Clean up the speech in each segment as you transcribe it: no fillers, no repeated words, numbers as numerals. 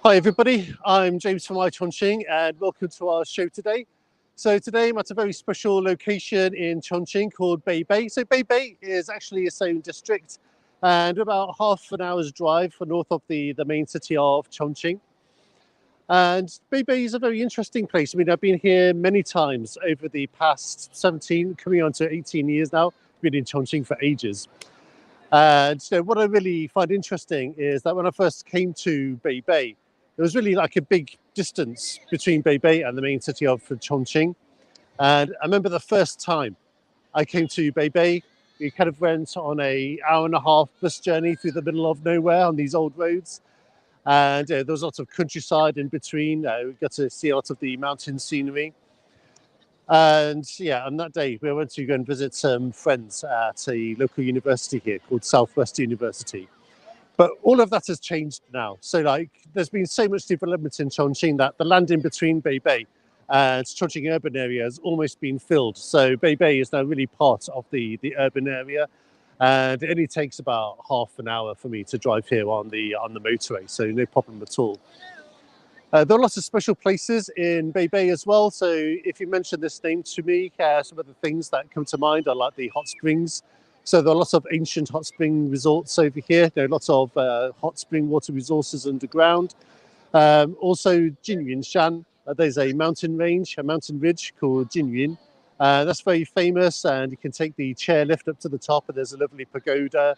Hi everybody, I'm James from iChongqing and welcome to our show today. So today I'm at a very special location in Chongqing called Beibei. So Beibei is actually its own district and about half an hour's drive north of the main city of Chongqing. And Beibei is a very interesting place. I mean, I've been here many times over the past 17, coming on to 18 years now. I've been in Chongqing for ages. And so what I really find interesting is that when I first came to Beibei, there was really like a big distance between Beibei and the main city of Chongqing. And I remember the first time I came to Beibei, we kind of went on a hour and a half bus journey through the middle of nowhere on these old roads. And there was lots of countryside in between. We got to see a lot of the mountain scenery. And yeah, on that day, we went to go and visit some friends at a local university here called Southwest University. But all of that has changed now. So like, there's been so much development in Chongqing that the land in between Beibei and Chongqing urban area has almost been filled. So Beibei is now really part of the urban area. And it only takes about half an hour for me to drive here on the motorway. So no problem at all. There are lots of special places in Beibei as well. So if you mention this name to me, some of the things that come to mind are like the hot springs. So there are lots of ancient hot spring resorts over here. There are lots of hot spring water resources underground. Also, Jinyunshan, there's a mountain range, a mountain ridge called Jinyun. That's very famous, and you can take the chairlift up to the top, and there's a lovely pagoda.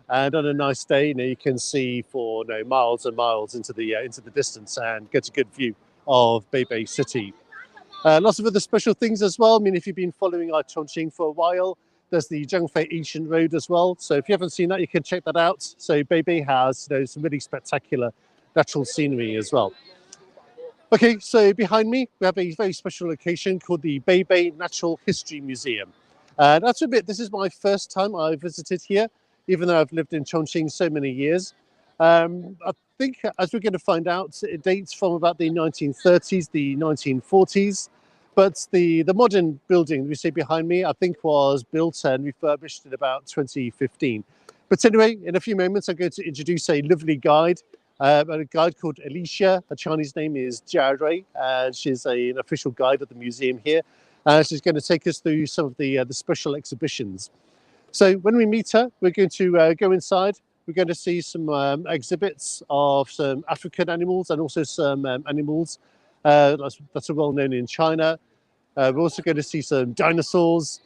And on a nice day, you can see for miles and miles into the distance and get a good view of Beibei City. Lots of other special things as well. I mean, if you've been following our Chongqing for a while, there's the Zhangfei Ancient Road as well. So if you haven't seen that, you can check that out. So Beibei has some really spectacular natural scenery as well. Okay, so behind me, we have a very special location called the Beibei Natural History Museum. And I have to admit, this is my first time I visited here, even though I've lived in Chongqing so many years. I think, as we're going to find out, it dates from about the 1930s, the 1940s. But the modern building we see behind me, I think, was built and refurbished in about 2015. But anyway, in a few moments, I'm going to introduce a lovely guide. A guide called Alicia. Her Chinese name is Jia Rui, and she's an official guide of the museum here. She's going to take us through some of the special exhibitions. So when we meet her, we're going to go inside. We're going to see some exhibits of some African animals and also some animals that are well known in China. We're also going to see some dinosaurs.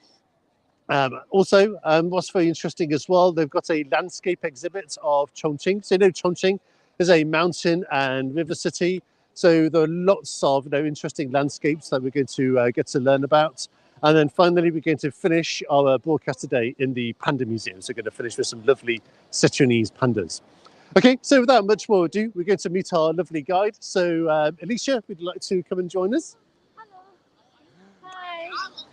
Also, what's very interesting as well, they've got a landscape exhibit of Chongqing. So Chongqing is a mountain and river city. So there are lots of interesting landscapes that we're going to get to learn about. And then finally, we're going to finish our broadcast today in the Panda Museum. So we're going to finish with some lovely Sichuanese pandas. Okay, so without much more ado, we're going to meet our lovely guide. So Alicia, would you like to come and join us? Hi.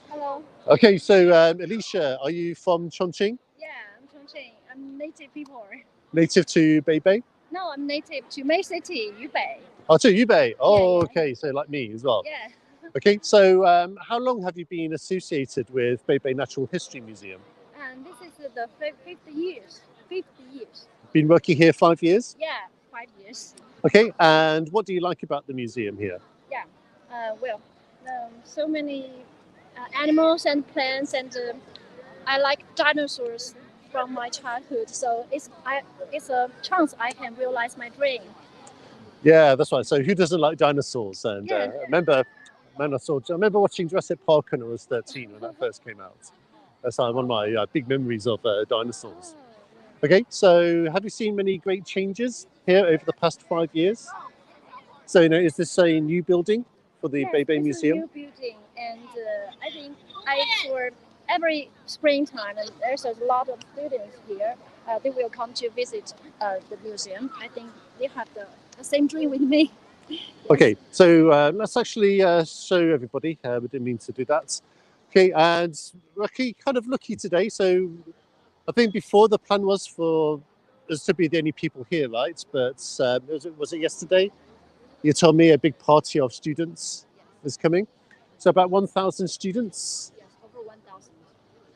Hello. Okay, so Alicia, are you from Chongqing? Yeah, I'm Chongqing. I'm native people. Native to Beibei? No, I'm native to May City, Yubei. Oh, to Yubei. Oh, Yeah. okay, so like me as well. Yeah. Okay, so how long have you been associated with Beibei Natural History Museum? And this is the fifth years. 50 years. Been working here 5 years? Yeah, 5 years. Okay, and what do you like about the museum here? Yeah. Well, so many animals and plants, and I like dinosaurs from my childhood. So it's a chance I can realize my dream. Yeah, that's right. So who doesn't like dinosaurs? And Yeah. I remember watching Jurassic Park when I was 13 when that first came out. That's one of my big memories of dinosaurs. Okay, so have you seen many great changes here over the past 5 years? So, is this a new building for the Yes, Beibei it's Museum? a new building, and I think for every springtime, and there's a lot of students here. They will come to visit the museum. I think they have the same dream with me. Okay, so let's actually show everybody. We didn't mean to do that. Okay, and we're actually kind of lucky today. So I think before the plan was for us to be the only people here, right? But was it yesterday? You told me a big party of students is coming. So about 1,000 students. Yes, over 1,000.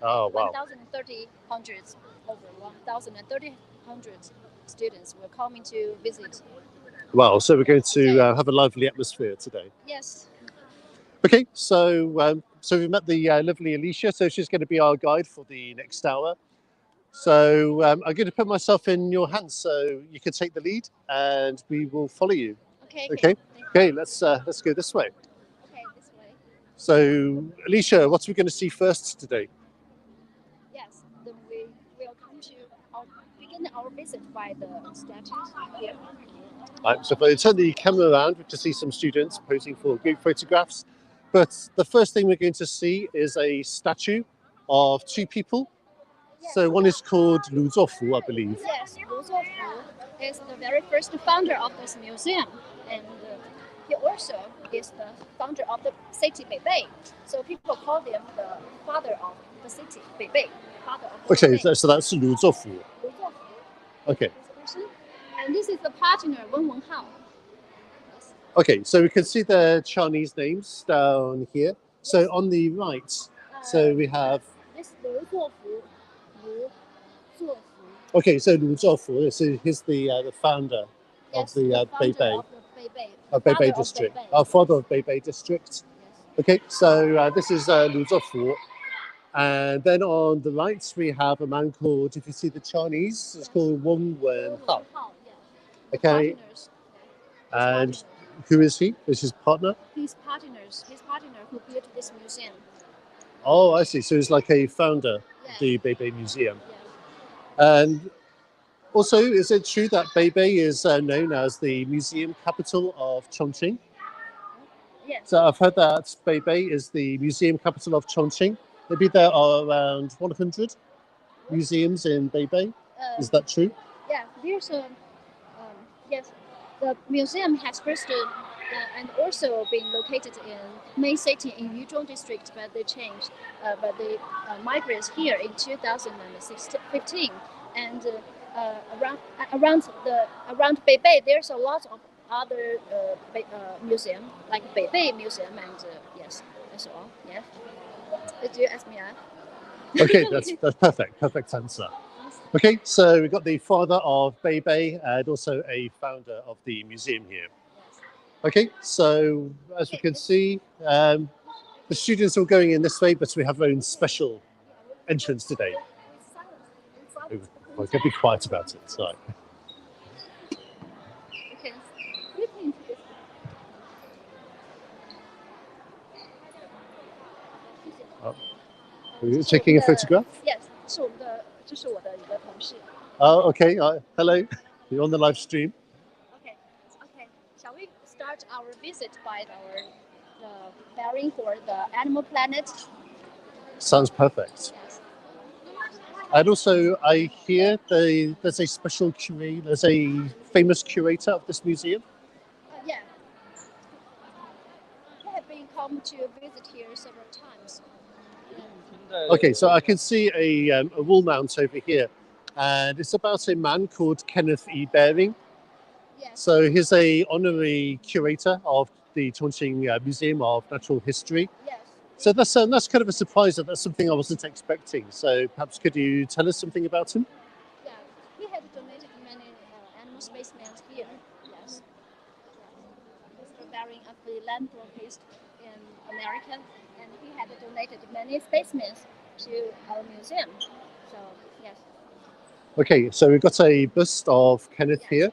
Oh, wow. 1,030 over 1,030 students will come to visit Wow, so we're going to have a lively atmosphere today. Yes. Okay, so we met the lovely Alicia, so she's going to be our guide for the next hour. So I'm going to put myself in your hands, so you can take the lead, and we will follow you. Okay. Okay. Okay. Let's go this way. Okay, this way. So Alicia, what are we going to see first today? Yes. Then we will come to begin our visit by the statues here. Right, so if I turn the camera around, we can see some students posing for group photographs. But the first thing we're going to see is a statue of two people. So one is called Lu Zuofu, I believe. Yes, Lu Zuofu is the very first founder of this museum, and he also is the founder of the city Beibei. So people call him the father of the city Beibei. Father of the Okay, Beibei. so that's Lu Zuofu. Lu Zuofu. Okay. This person. And this is the partner Wen Wenhao. Yes. Okay, so we can see the Chinese names down here. So Yes. on the right, so we have. This Lu Zuofu. Lu Zuofu. Okay, so Lu Zuofu, so he's the founder Yes, of the Beibei. of the Beibei. Of Father Beibei of district. Beibei. Father of Beibei district. Yes. Okay, so this is Lu Zuofu. And then on the right, we have a man called, if you see the Chinese, it's called Wang Wenhao. Yeah. Okay. Partners. And who is he? Is his partner? His partner who built this museum. Oh, I see. So he's like a founder of the Beibei Museum. And also, is it true that Beibei is known as the museum capital of Chongqing? Yes. So I've heard that Beibei is the museum capital of Chongqing. Maybe there are around 100 museums in Beibei. Is that true? Yeah, there's a yes. The museum has first and also been located in main city in Yuzhong district, but they changed. But they migrated here in 2015, and around Beibei, there's a lot of other museum like Beibei Museum and yes, that's all. Yeah. Did you ask me? Okay, that's perfect. Perfect answer. Okay, so we've got the father of Beibei and also a founder of the museum here. Okay, so as we can see, the students are going in this way, but we have our own special entrance today. We're going to be quiet about it. Sorry. Are you taking a photograph? Yes, 这是我的一个同事。Oh, okay. Hello. You're on the live stream. Okay. Shall we start our visit by preparing for the animal planet? Sounds perfect. Yes. And also, I hear there's a special curator, there's a famous curator of this museum. Yeah. I have been come to visit here several times. Okay, so I can see a wall mount over here, and it's about a man called Kenneth E. Baring. Yes. So he's a honorary curator of the Chongqing Museum of Natural History. Yes. So that's kind of a surprise. That's something I wasn't expecting. So perhaps could you tell us something about him? Yeah, he had donated many animal specimens here. Yes. Mr. Baring, a philanthropist in America, and he had donated many specimens to our museum. So yes. Okay, so we've got a bust of Kenneth here.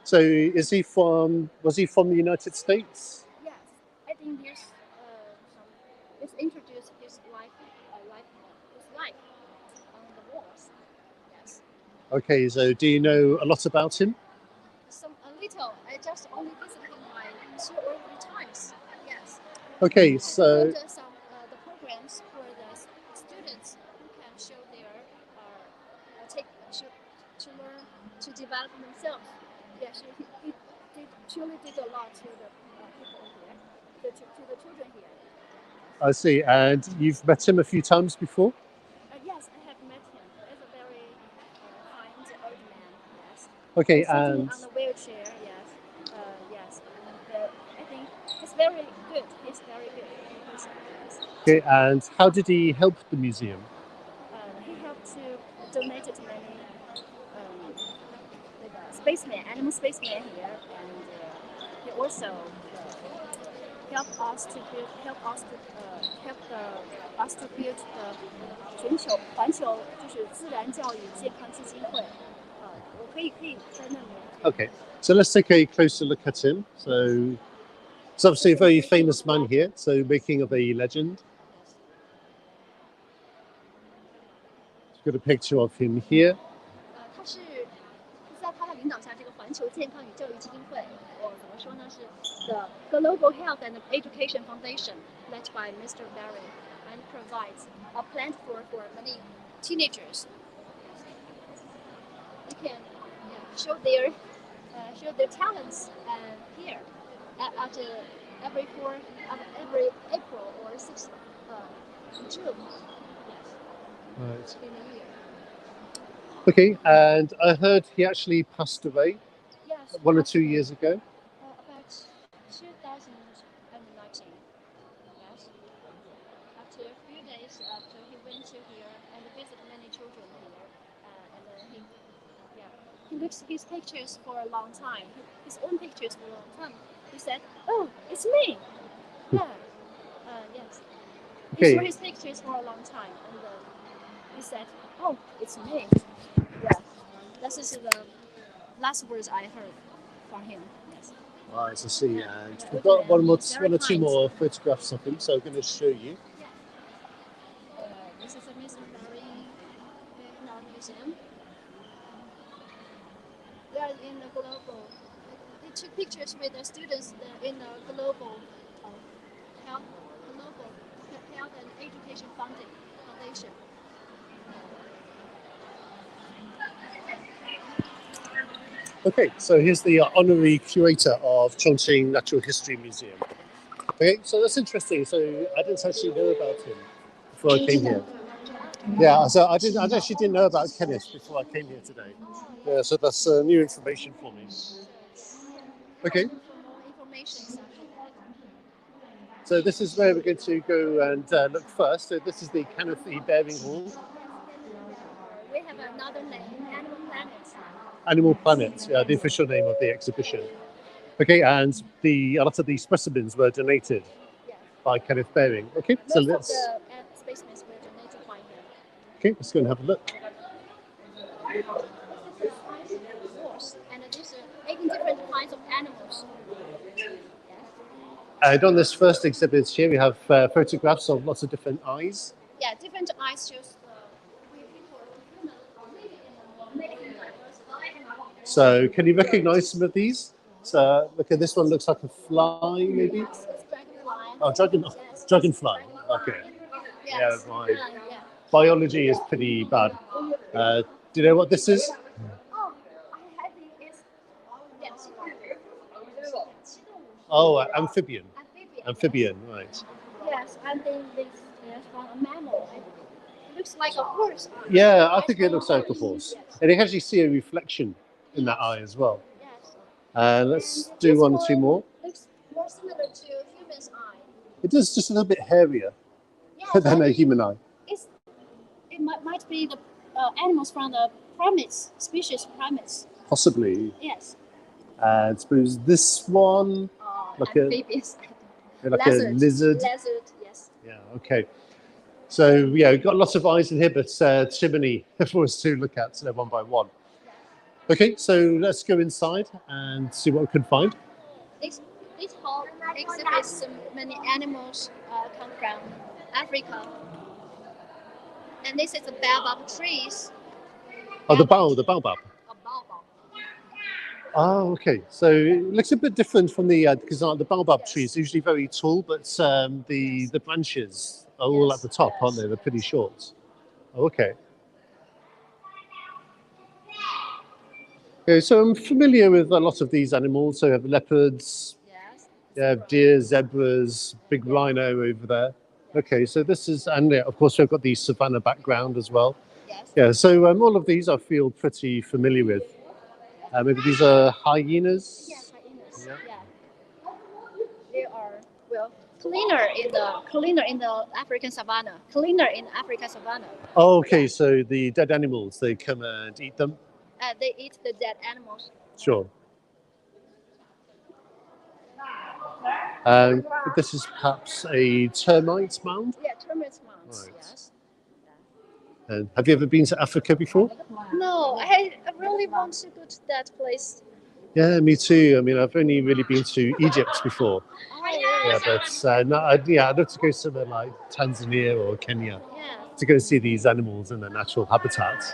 So was he from the United States? Yes, I think there's let's introduce his life on the walls. Yes. Okay, so do you know a lot about him? A little. I just only visited him like 2 or 3 times. Yes. Okay, so and some the programs for the students who can show their to learn to develop themselves. Yes, he truly did a lot to the people here, to the children here. I see. And you've met him a few times before? Yes, I have met him. He's a very kind old man. Yes. Okay, He's sitting and on a wheelchair. Yes. Yes. And I think he's very good. He's very good. Yes. okay, and how did he help the museum? He helped to donate many spaceman, animal spaceman here, and he also help us to build, help us to build the 环球就是自然教育健康基金会。我可以在那里。Okay, so let's take a closer look at him. So it's obviously a very famous man here, so making of a legend. Got a picture of him here. 他是在他的领导下，这个环球健康与教育基金会，我怎么说呢？是 the Global Health and Education Foundation, led by Mr. Barry, and provides a platform for many teenagers. They can show their talents here at every April or 6th June. Right. In a year. Okay, and I heard he actually passed away Yes, 1 or 2 years ago. About 2019. Yes. After a few days after he went to here and visited many children here, and then he looks his pictures for a long time. His own pictures for a long time. He said, "Oh, it's me." Yeah. Yes. Okay. He saw his pictures for a long time, and he said, "Oh, it's me." Yeah. This is the last words I heard from him. Yes. Right, I see. And we've got one or two more photographs of him, so I'm going to show you. This is a Mr. Barry museum. They are in the global. They took pictures with the students in the global health and education foundation. Okay, so here's the honorary curator of Chongqing Natural History Museum. Okay, so that's interesting. So I didn't actually know about him before I came here. Yeah, so I actually didn't know about Kenneth before I came here today. Yeah, so that's new information for me. Okay. So this is where we're going to go and look first. So this is the Kenneth E. Bearing Hall. We have another name, Animal Planet. Animal Planet, yeah, the official name of the exhibition. Okay, and a lot of these specimens were donated by Kenneth Bearing. Okay, so let's. Most of the specimens were donated by him. Okay, let's go and have a look. And these are 18 different kinds of animals. And on this first exhibit here, we have photographs of lots of different eyes. Yeah, different eyes shows So, can you recognize some of these? So, look at this one. Looks like a fly, maybe. It's dragonfly. Oh, dragonfly. Okay. Yes. Yeah, my biology is pretty bad. Do you know what this is? Oh, I had it. Yes. Oh, amphibian. Amphibian, right. Yes, I think this is from a mammal. It looks like a horse. Yeah, I think it looks like a horse. And you can actually see a reflection in that eye as well. Yes. Let's do one or two more. Looks more similar to a human's eye. It does, just a little bit hairier than a human eye. It might be the animals from the primates, species primates. Possibly. Yes. And I suppose this one, like a lizard. Lizard, yes. Yeah, okay. So, yeah, we've got lots of eyes in here, but too many for us to look at one by one. Okay, so let's go inside and see what we can find. This hall exhibits many animals come from Africa. And this is the baobab trees. Oh, the baobab. A baobab. Oh, okay. So it looks a bit different from the because the baobab tree is usually very tall, but the branches are all at the top, aren't they? They're pretty short. Oh, okay. Okay, so I'm familiar with a lot of these animals. So we have leopards, you have deer, zebras, big rhino over there. Okay, so this is, and of course we've got the savanna background as well. Yes. Yeah, so all of these I feel pretty familiar with. Maybe these are hyenas? Yes, hyenas. Yeah. They are, cleaner in the African savanna. Cleaner in African savanna. Oh, okay, so the dead animals, they come and eat them? they eat the dead animals. Sure. This is perhaps a termite mound. Yeah, termite mounds. Right. Yes. And have you ever been to Africa before? No, I really want to go to that place. Yeah, me too. I mean, I've only really been to Egypt before. Oh, Yeah, yes. but no, I'd love to go somewhere like Tanzania or Kenya Yes. to go see these animals in their natural habitat.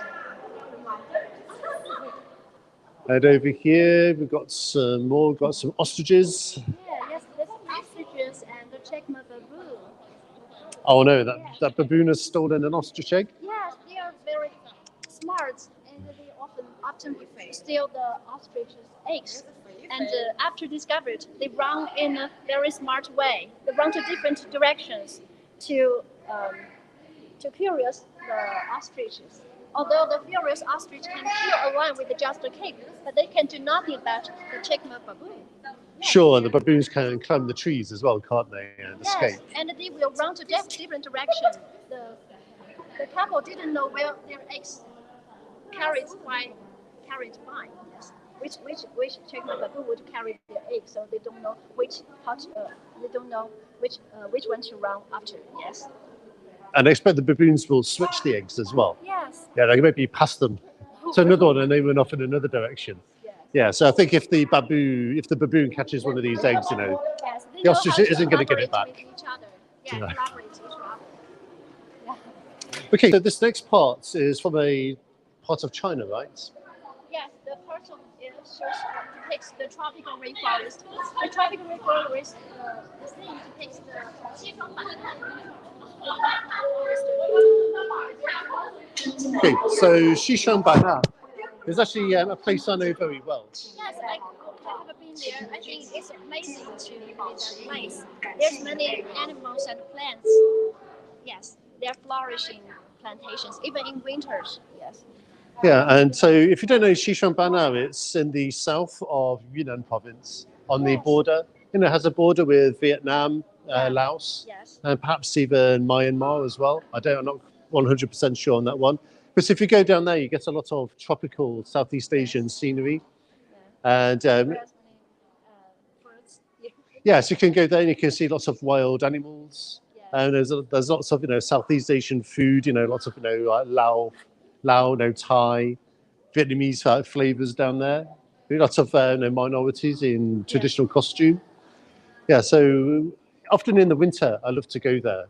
And over here, we've got some more. We've got some ostriches. Yeah, yes, there's ostriches and the checkma baboon. Oh no, that baboon has stolen an ostrich egg. Yes, they are very smart and they often steal the ostrich's eggs. And after discovered, they run in a very smart way. They run to different directions to curious the ostriches. Although the furious ostrich can kill a lion with just a kick, but they can do nothing about the checkma baboon. Sure, the baboons can climb the trees as well, can't they, and escape? Yes, and they will run to different directions. The couple didn't know where their eggs carried by. Yes, which checkma baboon would carry their eggs, so they don't know which one to run after. Yes. And I expect the baboons will switch the eggs as well. Yes. Yeah, they maybe pass them to another one and they run off in another direction. Yes. Yeah, so I think if the baboon catches one of these eggs, you know, Yes, they the know ostrich how to isn't going to get it collaborate back. with each other. Yeah, Yeah. collaborate with each other. Yeah. Okay, so this next part is from a part of China, right? Yes, the part of it depicts the tropical rainforest. The tropical rainforest, the scene depicts the Okay, so Xishangbana is actually a place I know very well. Yes, I have been there. I think it's amazing to be in that place. There's many animals and plants. Yes, they're flourishing plantations, even in winters. Yes. Yeah, and so if you don't know Xishangbana, it's in the south of Yunnan province on the Yes. border. You know, it has a border with Vietnam, Yeah. Laos, Yes. and perhaps even Myanmar as well. I'm not 100% sure on that one. Because if you go down there, you get a lot of tropical Southeast Asian scenery. And There's many fruits. yes, you can go there and you can see lots of wild animals. Yes. And there's lots of Southeast Asian food. Lots of Lao, Thai, Vietnamese flavors down there. Lots of minorities in traditional costume. Yeah, so often in the winter, I love to go there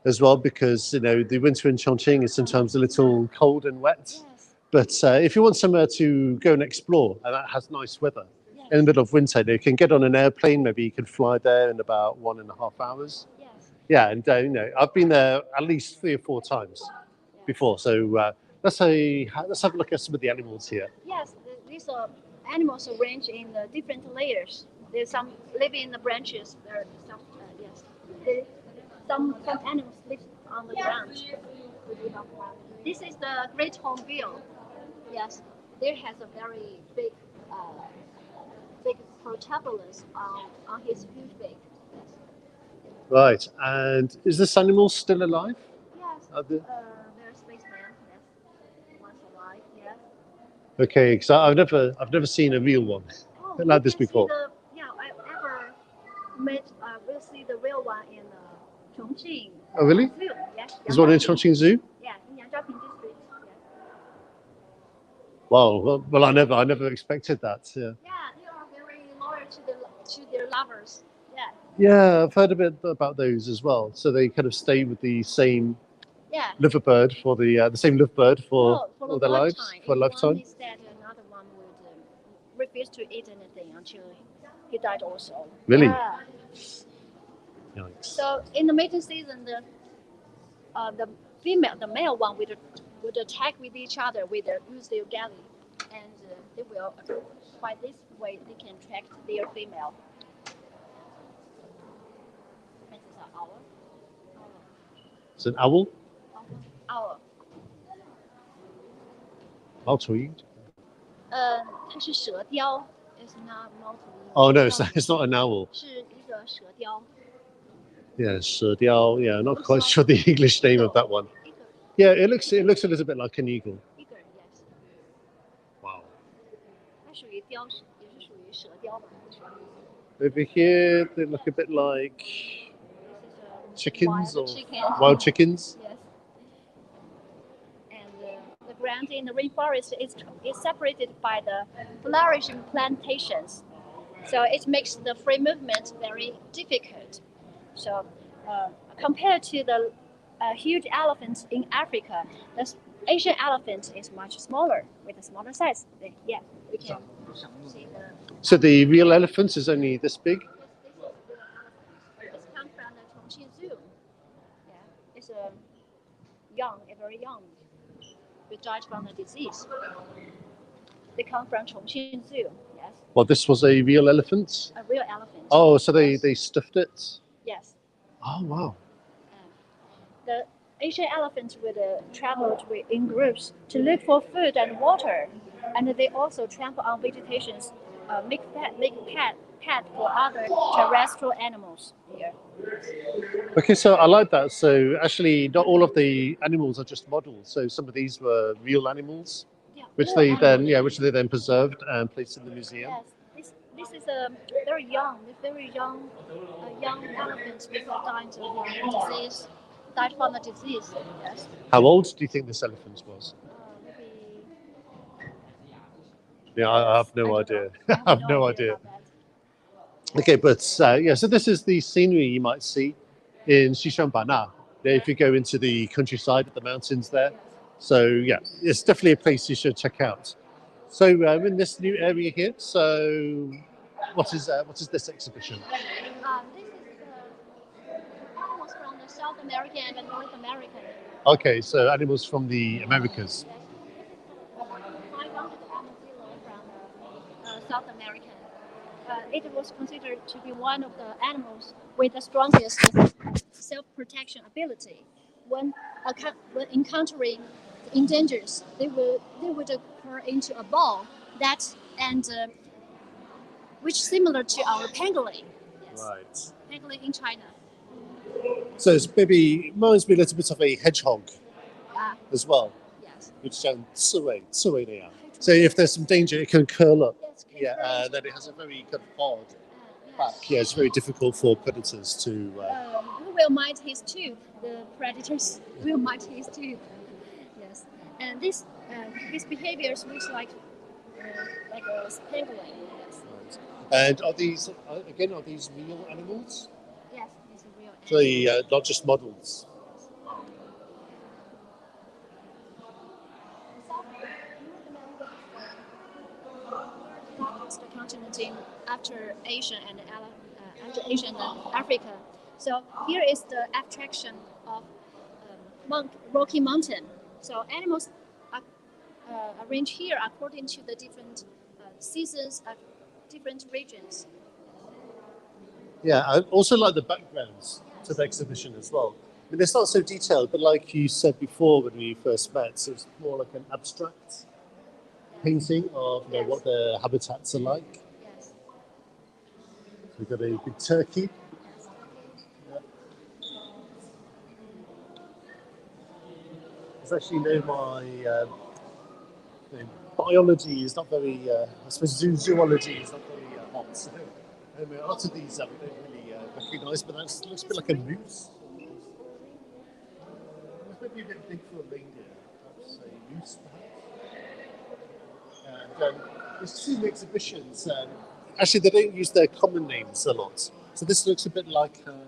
as well because the winter in Chongqing is sometimes a little cold and wet. Yes. But if you want somewhere to go and explore and that has nice weather in the middle of winter, you can get on an airplane. Maybe you can fly there in about 1.5 hours. Yes. Yeah, and I've been there at least 3 or 4 times before. So let's have a look at some of the animals here. Yes, these animals arranged in different layers. There's some living in the branches. There are some, some animals live on the ground. This is the great hornbill. Yes, there has a very big protuberance on his huge beak. Yes. Right, and is this animal still alive? Yes. There's spaceman. Yes. Once alive. Yes. Okay, because I've never seen a real one like this before. I ever we'll see the real one in Chongqing. Oh, really? Zoo. Yes. There's one in Chongqing Zoo? Yeah, in Yangzhaoping district. Yes. Wow. Well, I never expected that. Yeah. Yeah, they are very loyal to their lovers. Yeah. Yeah, I've heard a bit about those as well. So they kind of stay with the same liverbird for the same liverbird for all their lives, for a lifetime. One is dead, another one would refuse to eat anything until he died also. Really? Yeah. Yikes. So in the mating season, the male one would attack with each other use their galley, and they will by this way they can attract their female. This is an owl. It's an owl? Owl. 猫头鹰? 它是蛇雕 ，is not 猫头鹰。 Oh no, it's not an owl. 是一个蛇雕。 Yeah, 蛇雕. Yeah, I'm not quite sure the English name of that one. Yeah, it looks a little bit like an eagle. Eagle, yes. 属于雕，也是属于蛇雕吧。 Over here, they look a bit like chickens or wild chickens. Yes. And the ground in the rainforest is separated by the flourishing plantations, so it makes the free movement very difficult. So compared to the huge elephants in Africa, the Asian elephant is much smaller with a smaller size. Yeah, we can see the. So the real elephant is only this big? It's come from the Chongqing Zoo. Yeah, it's young, very young. They died from the disease. They come from Chongqing Zoo. Yes. Well, this was a real elephant? A real elephant. Oh, so they stuffed it? Yes. Oh, wow. The Asian elephants would travel in groups to look for food and water, and they also trample on vegetation, make pet for other terrestrial animals here. Okay, so I like that. So actually, not all of the animals are just models. So some of these were real animals, Yeah, which real they animals. then, which they then preserved and placed in the museum. Yes, this is a very young elephant with disease. Died from the disease. Yes. How old do you think this elephant was? Maybe. Yeah, I have no idea. I have no idea. About that. Okay, but yeah, so this is the scenery you might see in Xishuangbanna. If you go into the countryside, the mountains there. So yeah, it's definitely a place you should check out. So in this new area here, so what is this exhibition? This is animals from the South American and the North American. Okay, so animals from the Americas. 500 armadillo from South American. It was considered to be one of the animals with the strongest self-protection ability. When encountering the endangered, they would occur into a ball which similar to our pangolin. Yes. Right. Pangolin in China. So it's maybe reminds me a little bit of a hedgehog as well. Yes. Which sounds 刺猬那样. So if there's some danger, it can curl up. Yes, and then it has a very kind of hard back. Yeah, it's very difficult for predators to. We will mind his tooth. The predators will mind his tooth. Yes, and this his behavior looks like a pangolin. Yes. Right. And are these real animals? Yes, these are real animals. So not just models. The continent after Asia and Africa. So here is the attraction of Rocky Mountain. So animals are arranged here according to the different seasons of different regions. Yeah, I also like the backgrounds to the exhibition as well. I mean, it's not so detailed, but like you said before when we first met, so it's more like an abstract painting of what the habitats are like. Yes. So we've got a big turkey. Yeah. It's actually my biology is not very. I suppose zoology is not very hot. So a lot of these we don't really recognise, but that looks a bit like a moose. It's maybe a bit big for a reindeer. Perhaps a moose, perhaps. And there's two exhibitions. Actually, they don't use their common names a lot. So this looks a bit like an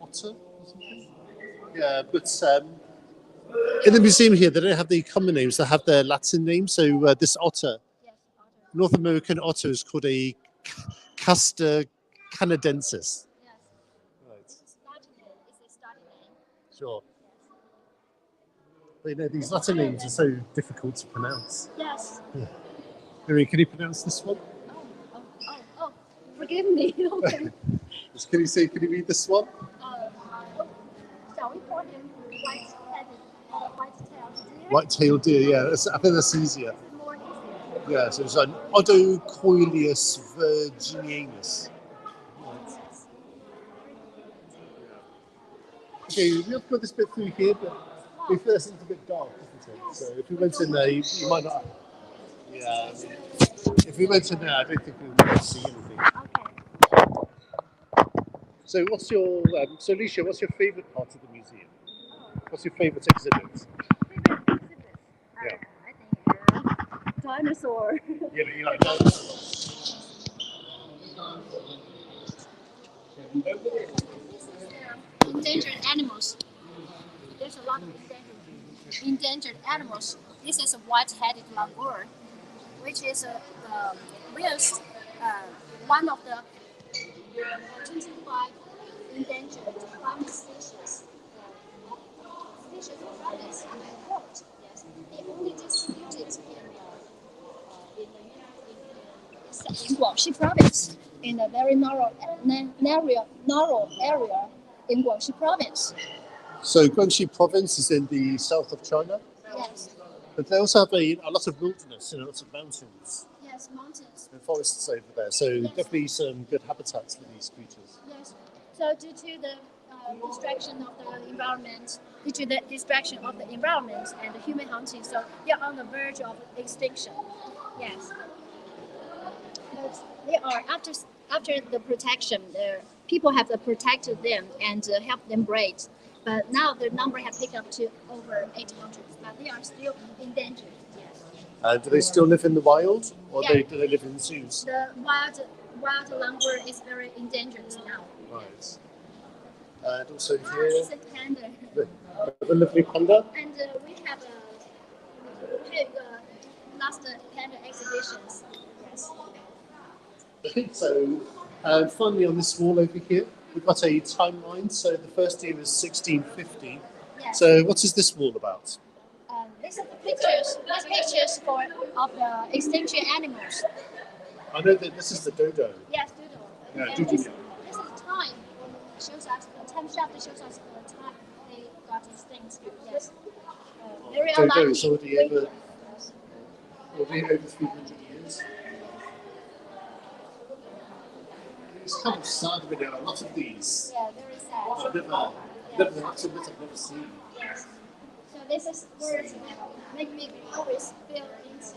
otter or something. Yeah, but in the museum here, they don't have the common names. They have their Latin names. So this otter, North American otter, is called a Castor canadensis. Yes. Right. It's a starting name. Sure. But these Latin names are so difficult to pronounce. Yes. Yeah. Marie, can you pronounce this one? Oh, forgive me. Okay. Can you read this one? Shall we call him white-tailed deer? White-tailed deer, yeah. I think that's easier. It's more easier. Yeah, so it's an Odocoileus virginianus. Right. Okay, we've got this bit through here, but we feel it's a bit dark, isn't it? So if we went in there, you might not. Yeah, I mean, If we went in there, I don't think we would see anything. Okay. So what's your, so Alicia, what's your favourite part of the museum? What's your favourite exhibit? Favorite exhibit? Yeah. I think dinosaur. Yeah, you like dinosaurs. Endangered animals. There's a lot of endangered animals. This is a white-headed langur, which is the rarest, one of the 25 endangered plant species. Species of Pandas in the world. Yes, they only distributed in Guangxi province, in a very narrow area in Guangxi province. So Guangxi province is in the south of China, Yes, but they also have a lot of wilderness, lots of mountains yes, mountains. and forests over there. So definitely some good habitats for these creatures. Yes. So due to the distraction of the environment, and the human hunting, so they are on the verge of extinction. Yes. But they are after the protection, the people have protected them and helped them breed. But now the number has picked up to over 800, but they are still endangered. Yes. Do they still live in the wild, or Yeah. do they live in zoos? The wild langur is very endangered now. Right. And also This here, is a panda. a lovely panda. And we have last panda exhibitions. Yes. Okay, so finally on this wall over here, we've got a timeline. So the first year was 1650. Yes. So what is this wall about? These are the pictures. These pictures of the extinction animals. I know that this is the dodo. Yes, doodle. Yeah, And doodle. this is time. Shows us the time shaft shows us the time they got extinct. Yes. Very Dodo unlikely. is already over 300 years. It's kind of sad with a lot of these. Yeah, very sad. I've never seen. Yes. So this is words that make me always feel into.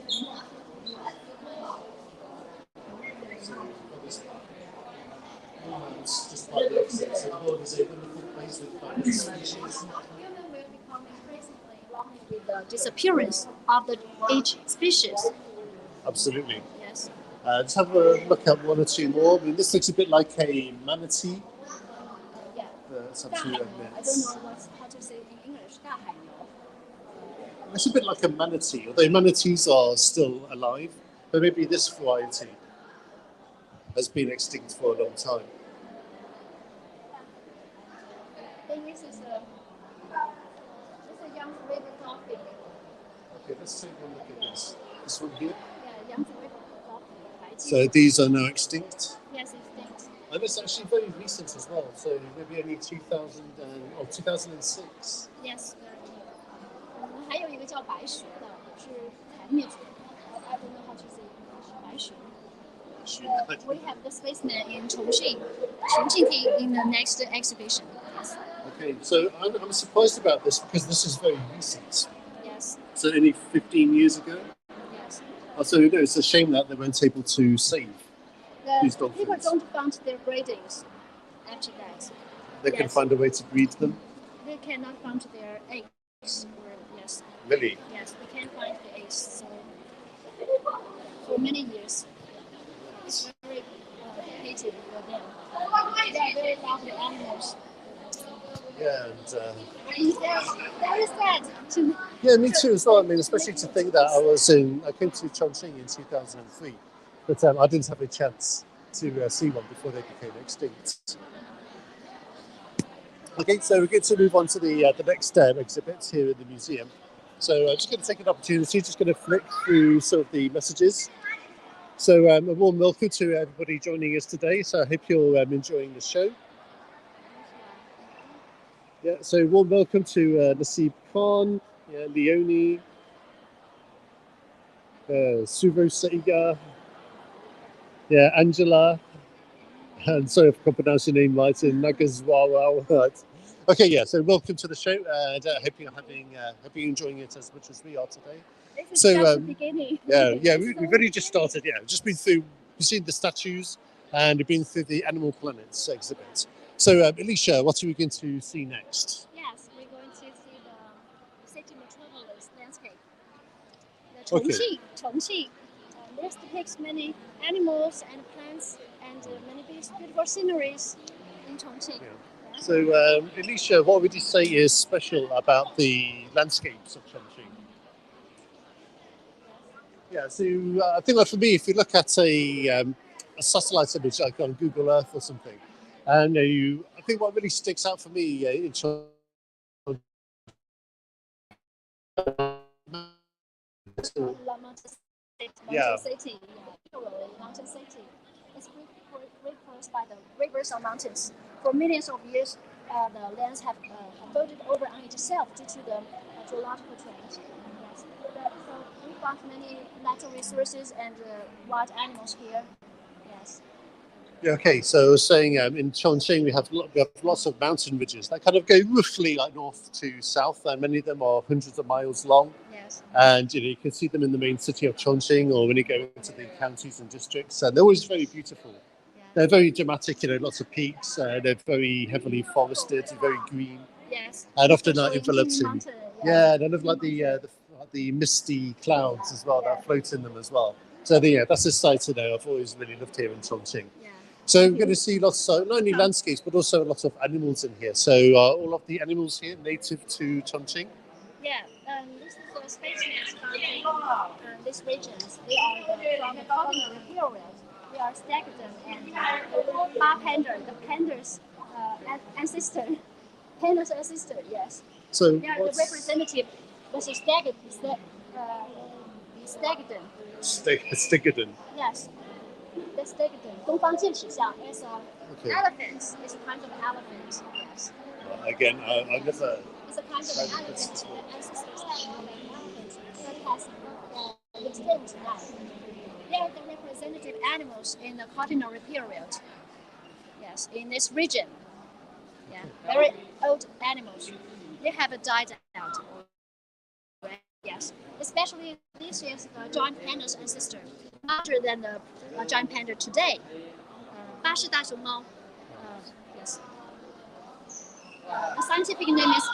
It's just like the opposite. So the world is a wonderful place with diverse species. Human will become increasingly along with the disappearance of each species. Absolutely. Yes. Let's have a look at one or two more. I mean, this looks a bit like a manatee. Yeah. That's absolutely I don't know how to say in English. 大海牛. It's a bit like a manatee, although manatees are still alive. But maybe this variety has been extinct for a long time. This is a young river dolphin. Okay, let's take a look at this. This one here. Yeah, young river dolphin. So these are now extinct. Yes, extinct. And it's actually very recent as well. So maybe only 2006. Yes. 还有一个叫白熊的，是还灭绝的。I don't know how to say English. 白熊。We have the spaceman in Chongqing in the next exhibition. Yes. Okay, so I'm surprised about this because this is very recent. Yes. So only 15 years ago. Yes. So it's a shame that they weren't able to save these dolphins. People don't find their breedings after that. They can find a way to breed them. They cannot find their eggs. Yes. Really? Yes, they can't find the eggs. So for many years, it's very hated for them. They are very lovely animals. Yeah, and Very sad. yeah, me too as well. I mean, especially to think that I came to Chongqing in 2003, but I didn't have a chance to see one before they became extinct. Okay, so we're going to move on to the next exhibit here in the museum. So I'm just going to take an opportunity, just going to flick through some of the messages. So a warm welcome to everybody joining us today. So I hope you're enjoying the show. Yeah, so warm welcome to Nasib Khan, Leonie, Suvo Seiga, Angela, and sorry if I can't pronounce your name right, and Nagazwawa. Right. Okay, yeah, so welcome to the show, and I hope you're enjoying it as much as we are today. This is So, just the beginning. we've only just started. Yeah, we've just been through. We've seen the statues, and we've been through the Animal Planets exhibit. So, Alicia, what are we going to see next? Yes, we're going to see the city metropolis landscape. The Okay. Chongqing. This depicts many animals and plants and many beautiful sceneries in Chongqing. Yeah. So, Alicia, what would you say is special about the landscapes of Chongqing? Yeah, so I think that for me, if you look at a satellite image like on Google Earth or something, and I think what really sticks out for me in Chongqing, Mountain city, literally mountain city. It's replaced by the rivers or mountains. For millions of years, the lands have eroded over on itself due to the geological change. Yes. So we found many natural resources and wild animals here. Yes. Yeah, okay, so I was saying in Chongqing we have lots of mountain ridges that kind of go roughly like north to south, and many of them are hundreds of miles long. Yes. And you can see them in the main city of Chongqing, or when you go into the counties and districts, and they're always very beautiful. Yeah. They're very dramatic, lots of peaks. They're very heavily forested, very green. Yes. And often Especially enveloped in mountain, and they look like the misty clouds as well that float in them as well. So that's a sight I've always really loved here in Chongqing. Yeah. So we're going to see lots of not only landscapes but also a lot of animals in here. So all of the animals here native to Chongqing. Yeah, this is the species found in these regions. They are from the colonial period. They are stagnant and bar panda, the panda's ancestor. Panda's ancestor, yes. So they are the representative. This is stagnant. Stegodon. Yes, the stagnant. 东方剑齿象 is elephants. It's a kind of elephant. Yes. Again, I never. It's a kind of elephant. The ancestors have an elephant that has extinct now. They are the representative animals in the Quaternary period. Yes, in this region. Yeah, very old animals. They have died out. Yes, especially this is the giant panda's ancestor, larger than the giant panda today. 巴氏大熊猫. Yes. The scientific name is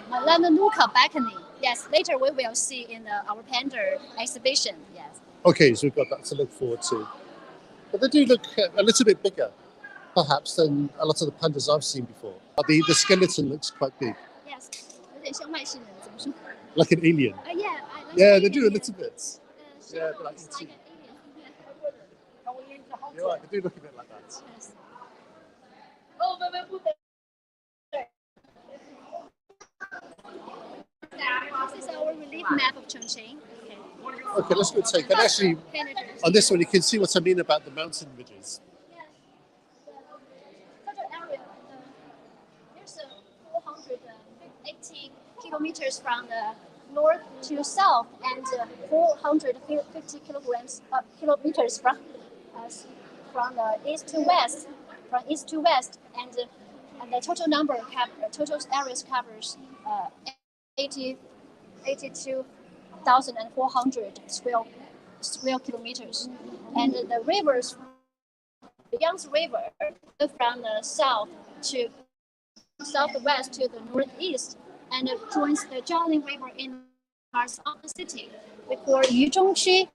Melaleuca beckonii. Yes, later we will see in our panda exhibition. Yes. Okay, so we've got that to look forward to. But they do look a little bit bigger, perhaps, than a lot of the pandas I've seen before. The skeleton looks quite big. Yes, 有点像外星人，怎么说？ Like an alien. Yeah, they do a little bit. Yeah, like like an alien. You're right, they do look a bit like that. Yes. This is our relief map of Chongqing. Okay, let's go take. And actually, on this one, you can see what I mean about the mountain ridges. There's 480 kilometers from the north to south and 450 kilometers from the east to west. And the total total areas covers 82,400 square kilometers. And the rivers, the Yangtze River, from the southwest to the northeast, and joins the Jialing River in parts of the city. We call Yuzhongqi,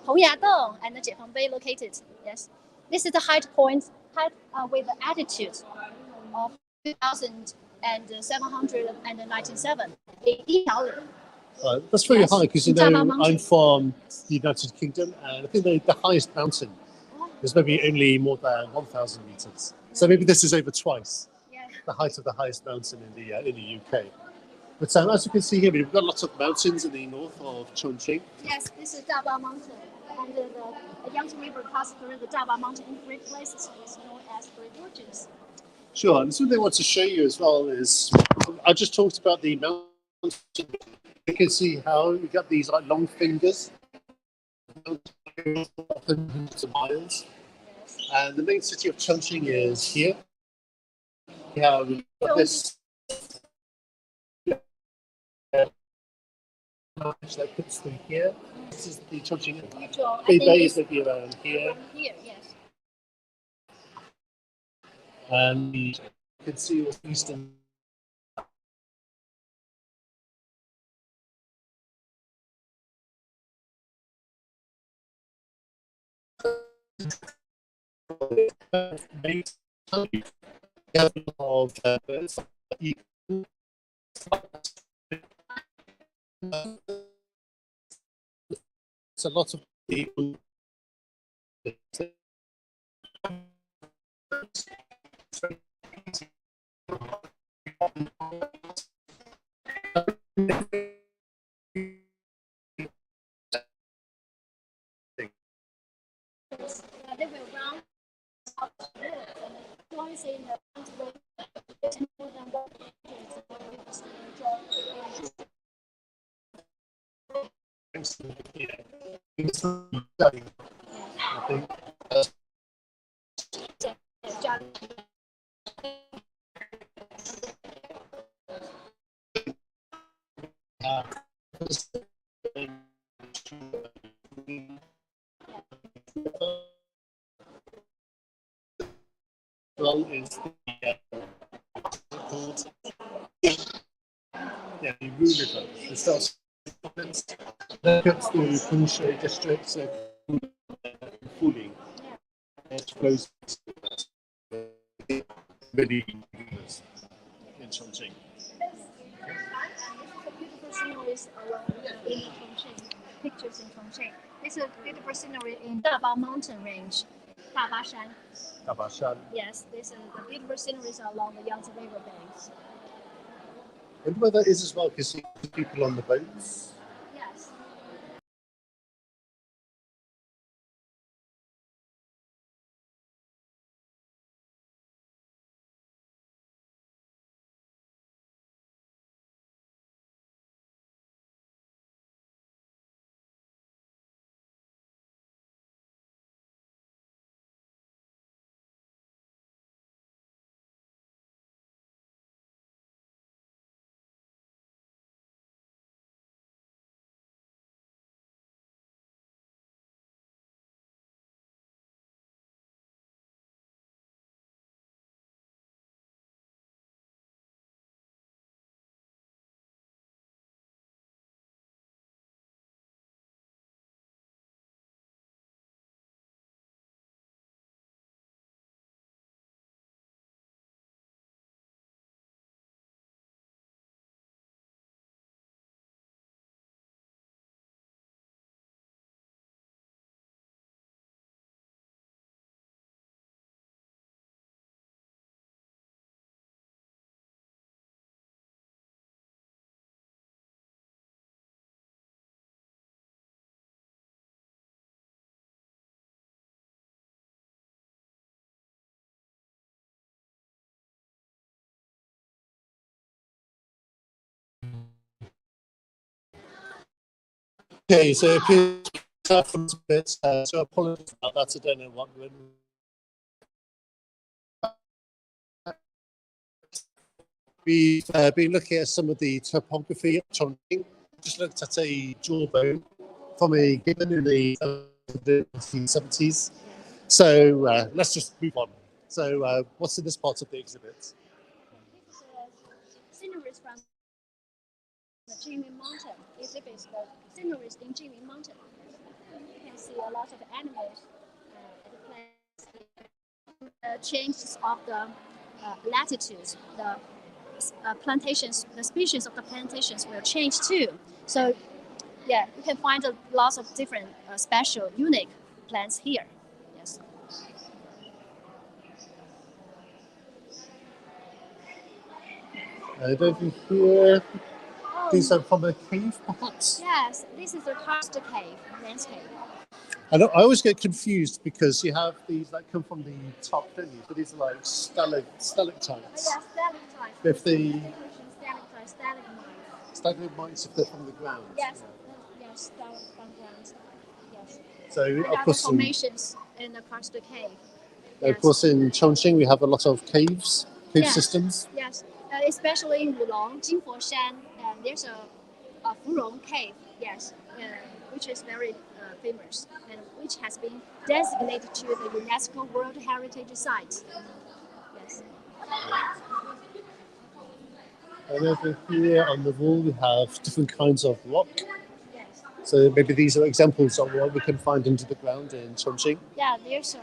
Hongyadong, and the Jiefengbei located. Yes, this is the height point with the altitude of 2,797 in Yihaoli. That's very high because I'm from the United Kingdom, and I think the highest mountain is maybe only more than 1,000 meters. So maybe this is over twice the height of the highest mountain in the UK. But as you can see here, we've got lots of mountains in the north of Chongqing. Yes, this is Daba Mountain, and the Yangtze River passes through the Daba Mountain in three places, so it's known as three gorges. Sure, and something I want to show you as well is I just talked about the mountain. You can see how we got these like long fingers, hundreds of miles, and the main city of Chongqing is here. We have this that puts through here. This is the Chongqing. Usual. Beibei is going to be around here. Here, yes. And you can see what's eastern. Of birds. It's a lot of people. They will round up the wood, and once in the more than 100 well is called the Ru River. It starts then cuts through Kunshui district, so Fuling. It flows many rivers in Chongqing. beautiful sceneries around in Chongqing. Pictures in Chongqing. This is a beautiful scenery in Dabao mountain range. Dabashan. Tabashan. Yes, this is the beautiful sceneries along the Yangtze River banks. I wonder where that is as well, because you see people on the boats. Yes. Okay, so it appears from a bit, so apologies about that. I don't know what we're. We've been looking at some of the topography of Chongqing. Just looked at a jawbone from a gibbon in the 1970s. So let's just move on. So what's in this part of the exhibit? This is sceneries from the Jingling Mountain. Exhibits the sceneries in Jingling Mountain. You can see a lot of animals at the place. The changes of the latitudes, the plantations, the species of the plantations will change too. So, yeah, you can find lots of different special, unique plants here. Yes. And over here, these are from a cave, perhaps? Yes, this is a karst cave landscape. And I always get confused because you have these that come from the top, don't you? But these are like stalactites. Yeah, stalactites. If the Stalactites, stalagmites. stalagmites, if they're from the ground. Yes, yes, from ground. Yes. So And of other course, formations in the karst cave. of course, in Chongqing we have a lot of cave Yes. systems. Yes, especially in Wulong, Jinfoshan, and there's a Furong Cave, yes, which is very famous and which has been designated to the UNESCO World Heritage Site. Yes. And over here on the wall we have different kinds of rock. Yes. So maybe these are examples of what we can find under the ground in Chongqing. Yeah, there's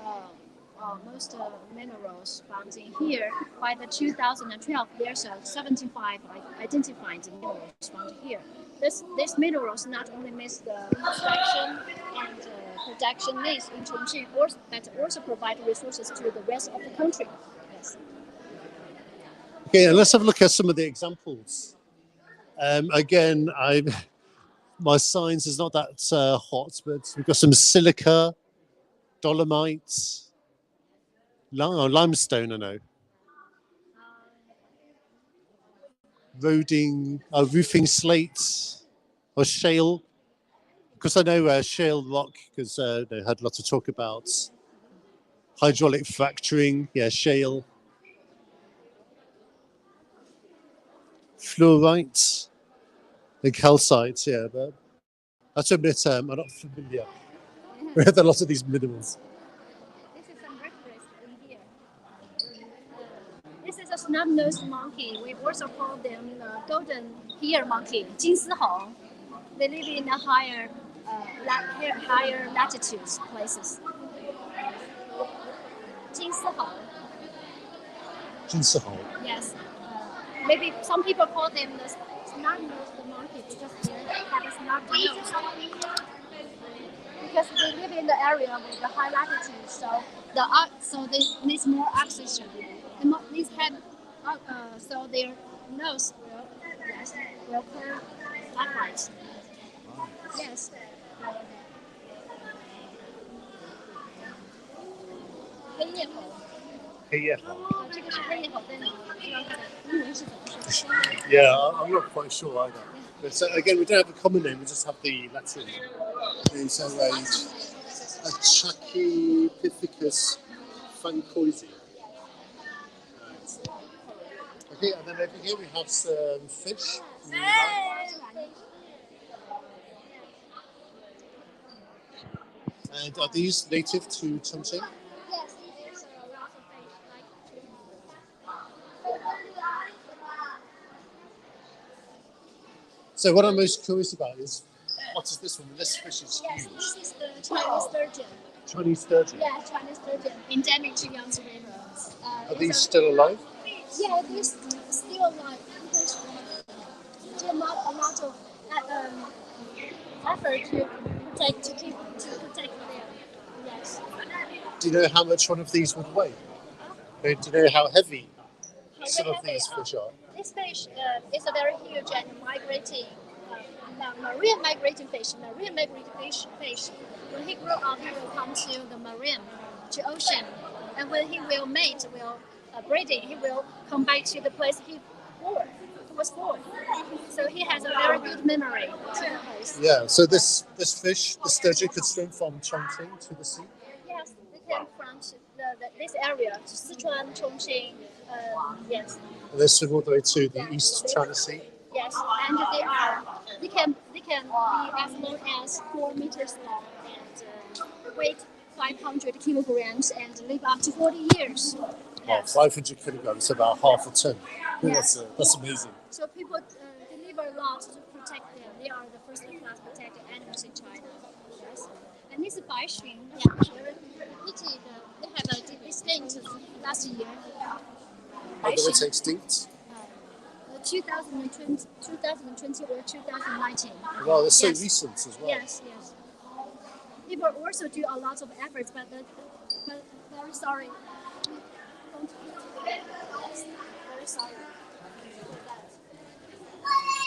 most minerals found in here. By the 2012, there's 75 identified minerals found here. These minerals not only meet the extraction and production needs in Chongqing, but also provide resources to the rest of the country. Yes. Okay, and let's have a look at some of the examples. Again, my science is not that hot, but we've got some silica, dolomite, limestone, I know. Roofing slate, or shale. Because I know shale rock, because they had a lot of talk about hydraulic fracturing, yeah, shale. Fluorite and calcite, yeah, but I have to admit I'm not familiar with a lot of these minerals. This is some reference in here. This is a snub-nosed monkey. We also call them the golden ear monkey, 金丝猴. They live in the higher latitudes places. 金丝猴. 金丝猴. Yes. Maybe some people call them the snub-nosed monkey because they have a snub nose. Because they live in the area with the high latitude, so they need more oxygen. These have so their nose will curve upright. Yes. 黑叶猴。黑叶猴. 这个是黑叶猴，但是不知道它的英文是怎么说。Yeah, I'm not quite sure either. But so again, we don't have a common name; we just have the Latin. And so a Trachypithecus francoisi. Okay, and then over here we have some fish. And are these native to Chongqing? Yes, there's a lot of fish like. So what I'm most curious about is, what is this one? This fish is Yes, huge. this is the Chinese sturgeon. Chinese sturgeon. Yeah, Chinese sturgeon, endemic to Yangtze River. Are these still alive? Yeah, they're still alive because there's not a lot of effort to protect them. Yes. Do you know how much one of these would weigh? Do you know how heavy some of these fish are? This fish is a very huge and migrating, marine migrating fish. Marine migrating fish. When he grows up, he will come to the marine, to ocean, and when he will mate, breeding, he will come back to the place he was born. So he has a very good memory to the place. Yeah. So this fish, the sturgeon, could swim from Chongqing to the sea. Yes, they came from this area, Sichuan, Chongqing. Yes. And they swim all the way to the East China Sea. Yes, and they can be as low as 4 meters long and weight 500 kilograms and live up to 40 years. Well, 500 kilograms, about half a ton. Yes. That's amazing. So people deliver a lot to protect them. They are the first-class protected animals in China. Yes. And this Baixun, yeah, very pretty. They have a extinct last year. How do they extinct? 2020 or 2019. Wow, that's so Yes. recent as well. Yes. People also do a lot of efforts, but very sorry. Yes, very sorry.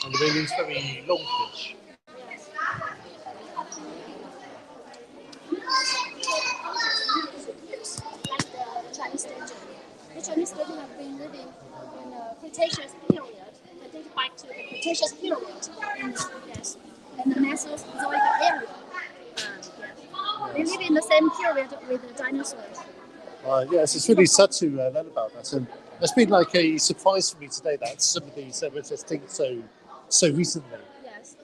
And they use very long fish. Yes. Like the Chinese sturgeon. The Chinese sturgeon have been living in the Cretaceous period, dated back to the Cretaceous period in the Mesozoic area. They live in the same period with the dinosaurs. Yes, it's really sad to learn about that. And it's been like a surprise for me today that some of these were extinct so recently. Yes.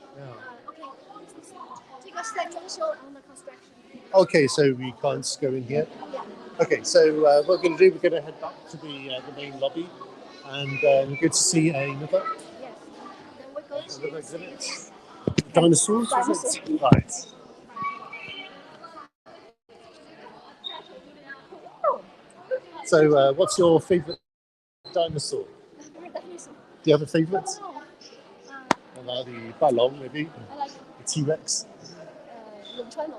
Just like show on the construction. Okay, so we can't go in here. Yeah. Okay, so what we're going to do, we're going to head back to the main lobby, and we're going to see another Yes. Then we go to another exhibit. Dinosaurs, is it? Right. So, what's your favourite dinosaur? dinosaur. Do you have a favourite? Oh, The Balong, maybe? I like The T-Rex? Yongchuan.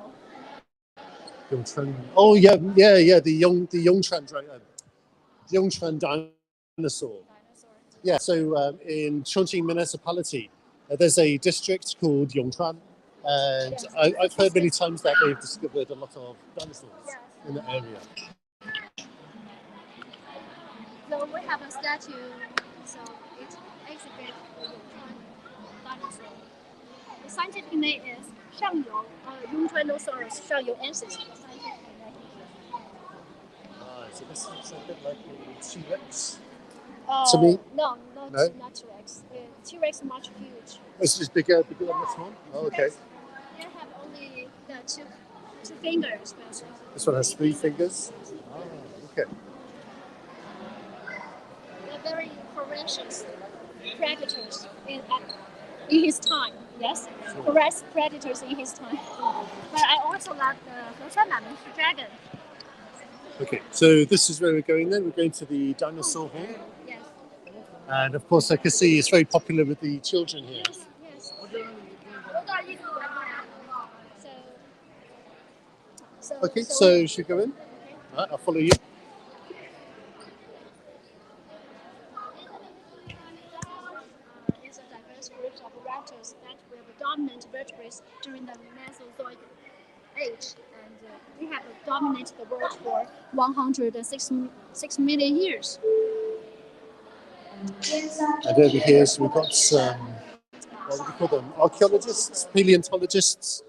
Yongtran. Oh, yeah, the Yongtran, right? Yongtran dinosaur. Yeah, so in Chongqing municipality, there's a district called Yongtran, and I've heard many times that they've discovered a lot of dinosaurs in the area. So we have a statue, so it exhibits dinosaur. The scientific name is 上游 Yongchuanosaurus 上游 ancestor. So this looks a bit like a T-Rex. Uh, To me? No, No? not T-Rex. T-Rex is much huge. This is bigger than this one? Oh, okay. They have only the two fingers. This one has 3 fingers? Oh, okay. They're very ferocious predators in his time. Yes, ferocious predators in his time. But I also like the dragon. Okay, so this is where we're going then. We're going to the dinosaur hall. Yes. And of course, I can see it's very popular with the children here. Yes. Okay, so should we go in? All right, I'll follow you. It's a diverse group of raptors that were the dominant vertebrates during the Mesozoic age, and they have dominated the world for 106 million years. And over here, so we've got some, what would you call them? Archaeologists, paleontologists.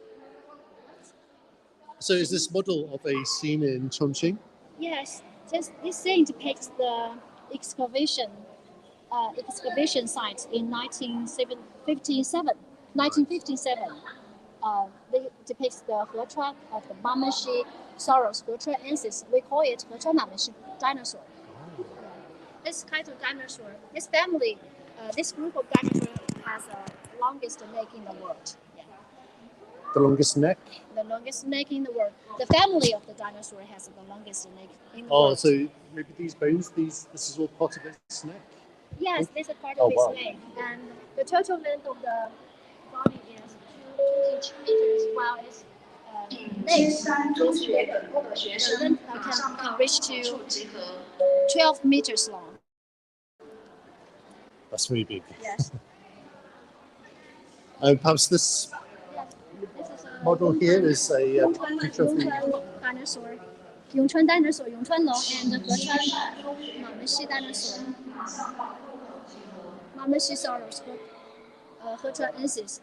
So is this model of a scene in Chongqing? Yes, this scene depicts the excavation site in 1957. They depicts the Hechuan of the Mameshi-Saurus Hechuan ancestors. We call it Hechuan Mameshi dinosaur. This kind of dinosaur, this family, this group of dinosaurs has the longest neck in the world. Yeah. The longest neck? The longest neck in the world. The family of the dinosaur has the longest neck in the world. Oh, so maybe these bones, this is all part of its neck? Yes, this is part of its neck. And the total length of the body is 22 meters, while its length can reach to 12 meters long. That's really big. Yes. Perhaps this model here is a picture of the dinosaur. Yongchuan dinosaur, Yongchuan long, and the Hechuan Mameshi dinosaur. Mameshi-Saurus, Hechuan ancestors.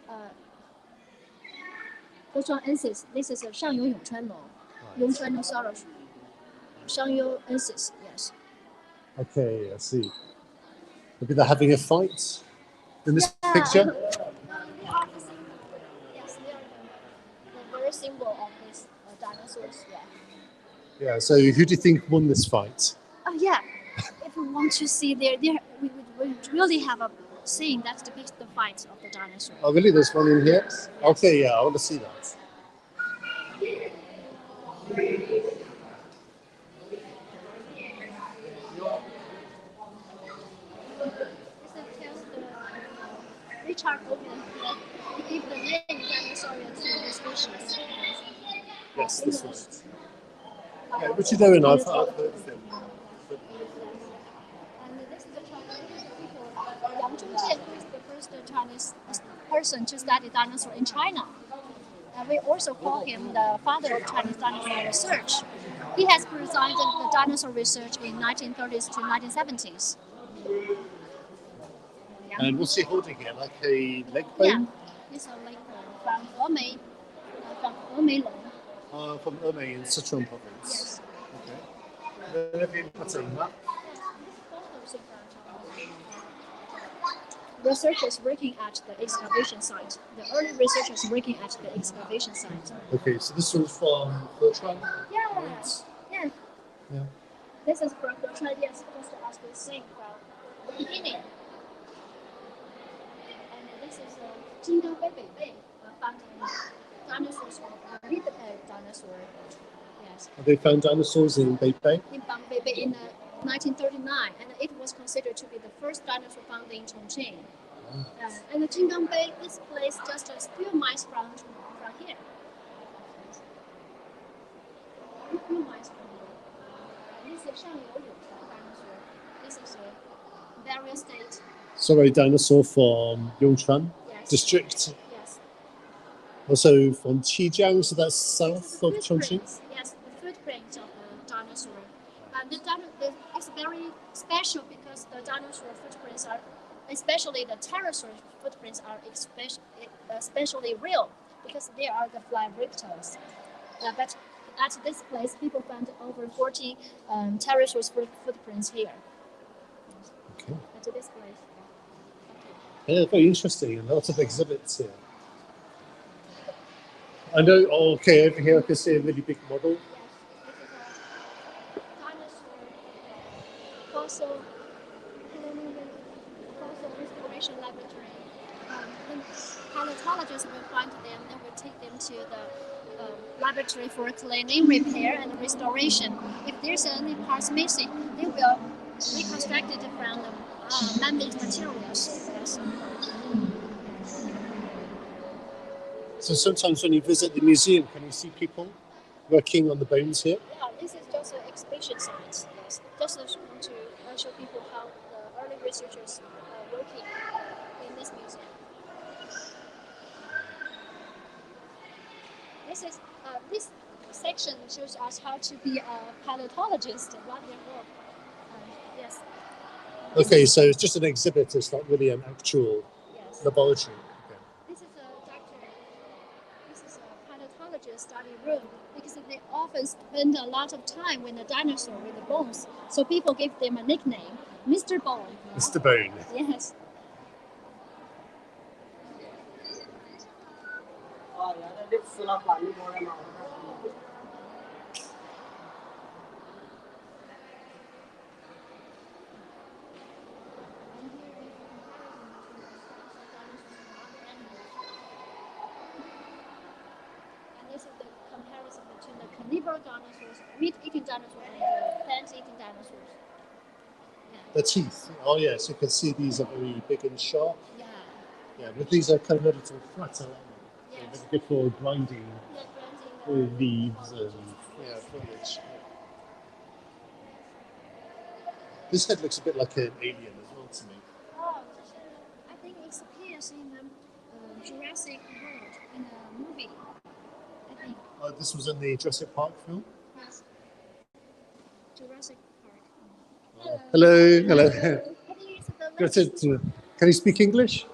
Hechuan ancestors. This is a 上游 Yongchuan long. Yongchuanosaurus. 上游 ancestors, yes. Okay, I see. Maybe they're having a fight in this picture? Yes, they are the very symbol of these dinosaurs. Yeah. Yeah, so who do you think won this fight? Oh yeah. If we want to see we would really have a scene that depicts the fight of the dinosaur. Oh, really? There's one in here? Okay, yeah, I want to see that. Richard Owen gave the name dinosaur to the species. Yes, this one. Yeah, what you doing? I've heard of them. And this is the Chinese people. Yang Zhongjian is the first Chinese person to study dinosaur in China. And we also call him the father of Chinese dinosaur research. He has presided the dinosaur research in 1930s to 1970s. And what's he holding here? Like a leg Yeah, bone? it's a leg bone from Emei Long. From Emei in Sichuan province. Yes. Okay. Have you put a map? researchers working at the excavation site. The early researchers working at the excavation site. Okay, so this one's from Bertrand. Yes. Yeah. Yeah. This is from Bertrand. Yes, just as we sing from the beginning. And this is Jingang Beibei, finding dinosaurs of Beibei dinosaur. Yes. They found dinosaurs in Beibei. In Beibei in 1939, and it was considered to be the first dinosaur found in Chongqing. And the Jingang Bay, this place just a few miles from here. A few miles from here. This is Shangyou dinosaur. This is a various state. Sorry, dinosaur from Yongchuan district. Yes. Also from Qijiang, so that's south of Chongqing. Yes, the footprints of the dinosaur. And it's very special because the dinosaur footprints are, especially the pterosaur footprints are especially real because they are the fly reptiles. But at this place, people found over 40 pterosaur footprints here. Okay. At this place. Yeah, very interesting, and lots of exhibits here. I know, okay, over here I can see a really big model. Yes, this is a dinosaur fossil restoration laboratory. When paleontologists will find them, they will take them to the laboratory for cleaning, repair, and restoration. If there's any parts missing, they will reconstruct it from the man-made materials. Yes. So sometimes when you visit the museum, can you see people working on the bones here? Yeah, this is just an exhibition site. Yes, just want to show people how the early researchers are working in this museum. This section shows us how to be a paleontologist, what their work. Yes. Okay, so it's just an exhibit. It's not really an actual laboratory. Okay. This is a paleontologist study room because they often spend a lot of time with the dinosaur, with the bones. So people give them a nickname, Mr. Bone. Mr. Bone. Yes. This is the comparison between the carnivore dinosaurs, meat-eating dinosaurs, and the plant-eating dinosaurs. Yeah. The teeth. Oh yes, you can see these are very big and sharp. Yeah. Yeah, but these are kind of a little flatter. Yes. So they're good for grinding with leaves and foliage. This head looks a bit like an alien as well to me. Oh, I think it appears in the Jurassic World in a movie. I think. Oh, this was in the Jurassic Park film? Yes. Jurassic Park. Hello. I think it's the Can you speak English?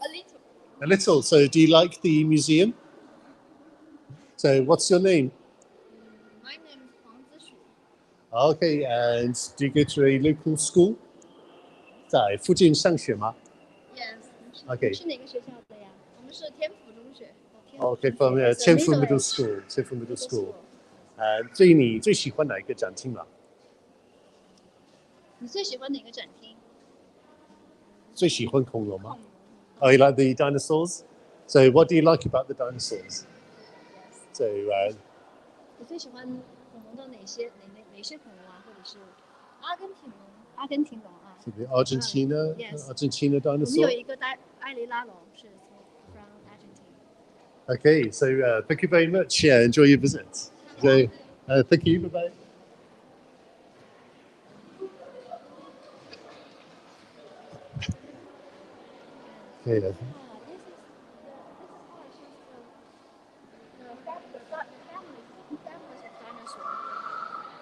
a little. A little. So do you like the museum? So what's your name? My name is Huang Zishu. Okay, and do you go to a local school? 在附近上学吗？ Yes. Okay. 是哪个学校的呀？我们是天府中学。Okay, from Tianfu Middle School. Tianfu Middle School. 你最喜欢哪一个展厅了？你最喜欢哪个展厅？最喜欢恐龙吗？ Oh, you like the dinosaurs? So what do you like about the dinosaurs? So 你最喜欢恐龙的哪些恐龙啊？或者是阿根廷龙啊 the Argentina Yes. Argentina 我们有 dinosaur. 一个埃里拉龙是 from Argentina。 Okay, so thank you very much. Yeah, enjoy your visit. So thank you. Bye bye. Okay. This is how it shows the families of dinosaurs.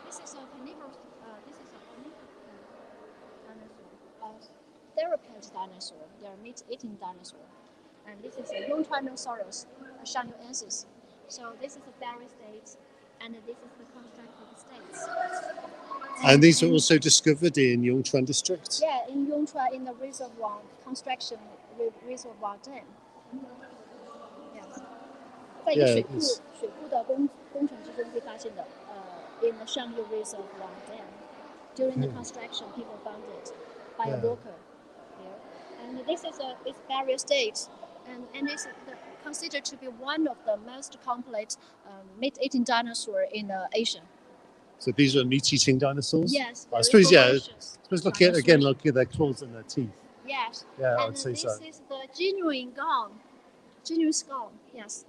This is a carnivorous. This is a omnivorous dinosaur. Theropod dinosaur. They are meat-eating dinosaur. And this is a Yongchuanosaurus, a Shangyuensis. So this is a berry state, and this is the constructed states. And these were also discovered in Yongchuan district? Yeah, in Yongchuan, in the reservoir construction reservoir dam. Yes. 在一个 Yeah, 水库 it's- 水库的工程之中被发现的，in the Shangyu Reservoir Dam. During the construction, people found it by a worker here. And this is its barrier state, and it's considered to be one of the most complete meat-eating dinosaur in Asia. So these are meat-eating dinosaurs? Yes. I suppose, yeah. I Ferocious suppose looking at, dinosaurs. again, looking at their claws and their teeth. Yes. Yeah, and I'd say this so. is the genuine skull. Genuine skull. Yes.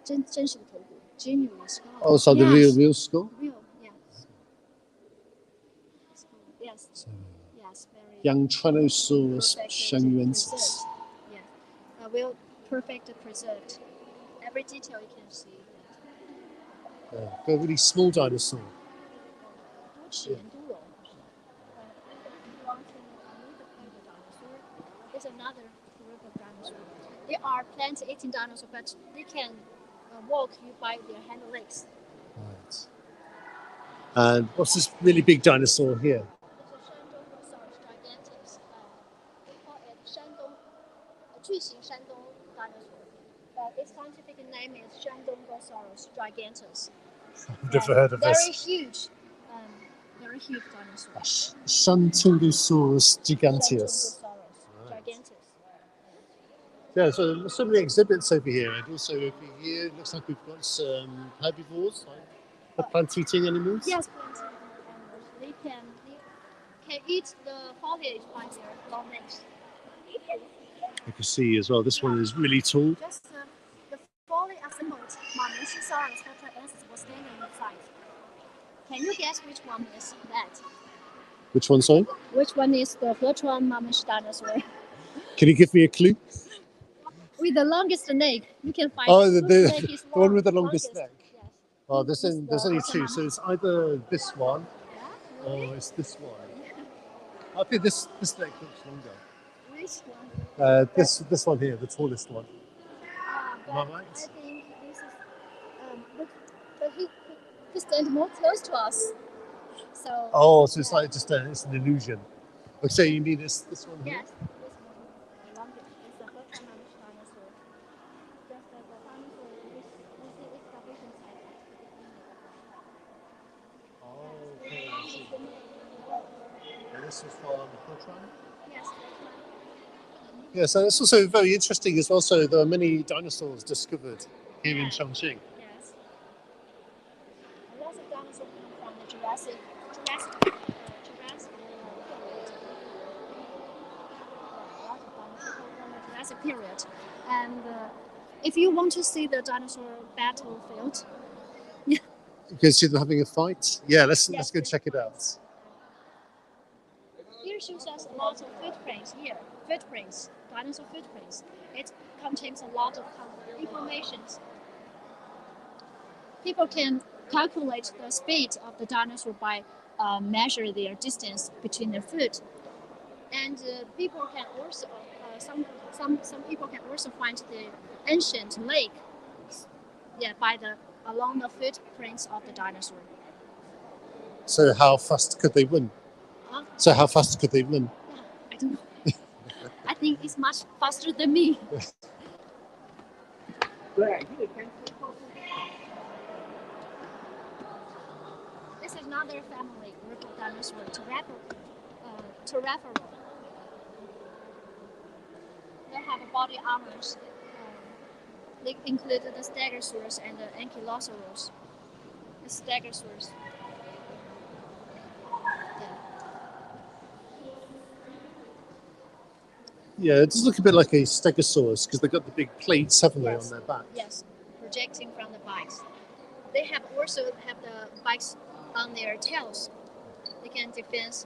真实的头骨 genuine skull. Oh, so the Yes. real skull? Real, yes. Yes. So, Yes, very Yangchuanosaurus perfect shangyuensis. preserved. Yes. Well, perfect preserved. Every detail you can see. Yeah, they're a really small dinosaur. 多齿岩都有。There's another group of dinosaurs. They are plant-eating dinosaurs, but they can walk you by their hind legs. Right. And what's this really big dinosaur here? It's a Shandong giganteus. We call it Shandong, 巨型山东 dinosaur. Its scientific name is Shandong giganteus. I've never heard of Very this. huge. Very huge dinosaur. Shantungosaurus giganteus. Giganteus. Yeah, so there's so many exhibits over here, and also over here it looks like we've got some herbivores, like the plant-eating animals. Yes, plant animals. They can eat the foliage by their long legs. You can see as well, this one is really tall. Just the fully assembled Mammosaurus was standing inside. Can you guess which one is that? Which one, sorry? Which one is the Hechuan mammoth dinosaur? Can you give me a clue? With the longest neck, you can find. Oh, whose neck is the one long- with the longest neck. Yes. Oh, there's only two, Hechuan so it's either this one Yeah. or it's this one. I think this neck looks longer. Which one? This one here, the tallest one. But Am I right? I think this is. But he stands more close to us. So. Oh, so it's like just it's an illusion. Okay, so you mean this one here? Yes. This one. The longest. It's the Hechuan mammoth dinosaur. Just the dinosaur. We see its division side. Oh, okay, I see. And this is from Hechuan? Yes. Yeah, so it's also very interesting as well. So there are many dinosaurs discovered here in Chongqing. Yes. Lots of dinosaurs come from the Jurassic period. Lots of dinosaurs come from the Jurassic period. And if you want to see the dinosaur battlefield, You can see them having a fight. Yeah, let's Yes, go check it out. here shows us a lot of footprints here. Footprints, dinosaur footprints. It contains a lot of information. People can calculate the speed of the dinosaur by measure their distance between their foot, and people can also some people can also find the ancient lake, along the footprints of the dinosaur. So how fast could they win? Huh? So how fast could they win? I don't know. I think it's much faster than me. This is another family group of dinosaur, Pteropodon. They have body armors. They include the Stegosaurus and the Ankylosaurus. The Stegosaurus. Yeah, it does look a bit like a stegosaurus because they've got the big plates, haven't they, Yes. on their back? Yes, projecting from the bikes. They also have the bikes on their tails. They can defend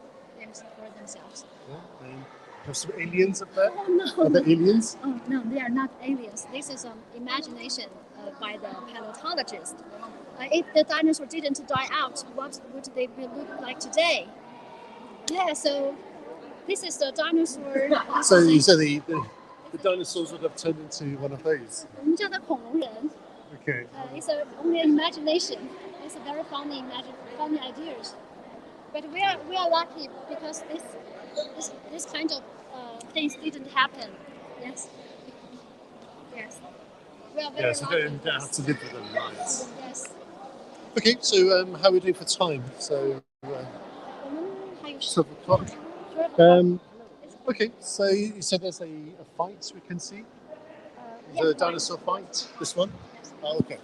for themselves. Yeah, they have some aliens up there. Oh no! Are they aliens? Oh no, they are not aliens. This is an imagination by the paleontologist. If the dinosaur didn't die out, what would they look like today? Yeah, so this is the dinosaur. So you said the dinosaurs would have turned into one of those. 我们叫它恐龙人。Okay. It's only imagination. It's a very funny ideas. But we are lucky because this kind of things didn't happen. Yes. Yes. We are very Yeah, so lucky. don't have to live with them. Nice. Yes. Okay, so how are we doing for time? So 我们还有 12 o'clock. 12 o'clock. Okay, so you said there's a fight we can see? Yes, The dinosaur fight? This one? Yes. Oh, okay.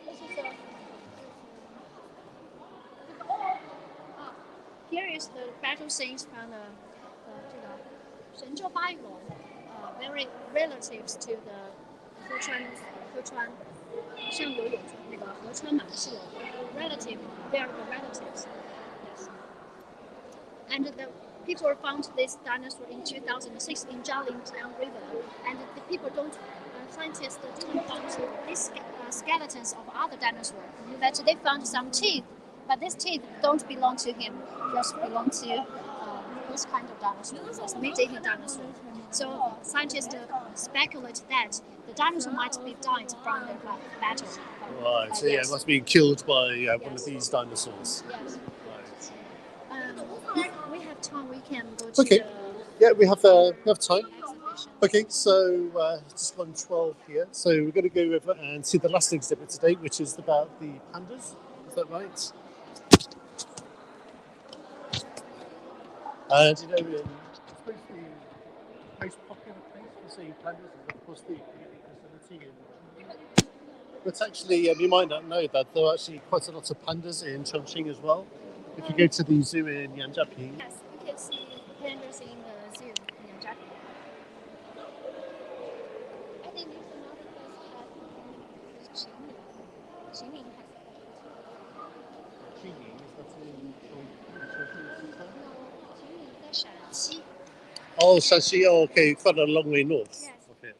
This is here is the battle scenes from the 这个神州八翼龙 very relatives to the 河川像游泳那个河川马戏龙 relative they are the relatives yes and the people found this dinosaur in 2006 in Jialing River and the people don't scientists didn't find these skeletons of other dinosaurs that they found some teeth but these teeth don't belong to him just belong to this kind of dinosaur this mid-eating dinosaur so scientists speculate that the dinosaur might be died from the battle Right, so yeah, it must be killed by one of these dinosaurs. yes Right. if we have time we can go to Okay. the Yeah, we have time. exhibition. Okay, so just gone 12 here. So we're going to go over and see the last exhibit today, which is about the pandas. Is that right? And you know, I suppose the most popular place for seeing pandas is of course the facility. But actually, you might not know that there are actually quite a lot of pandas in Chongqing as well. If you go to the zoo in Yanjiaping, Yes, you can see pandas in the zoo in Japan. I think there's another place that Qingling has. Qingling, is that in Chongqing? No, Qingling 在陕西. Oh, Shaanxi, oh, okay, quite a long way north. Yes. Okay.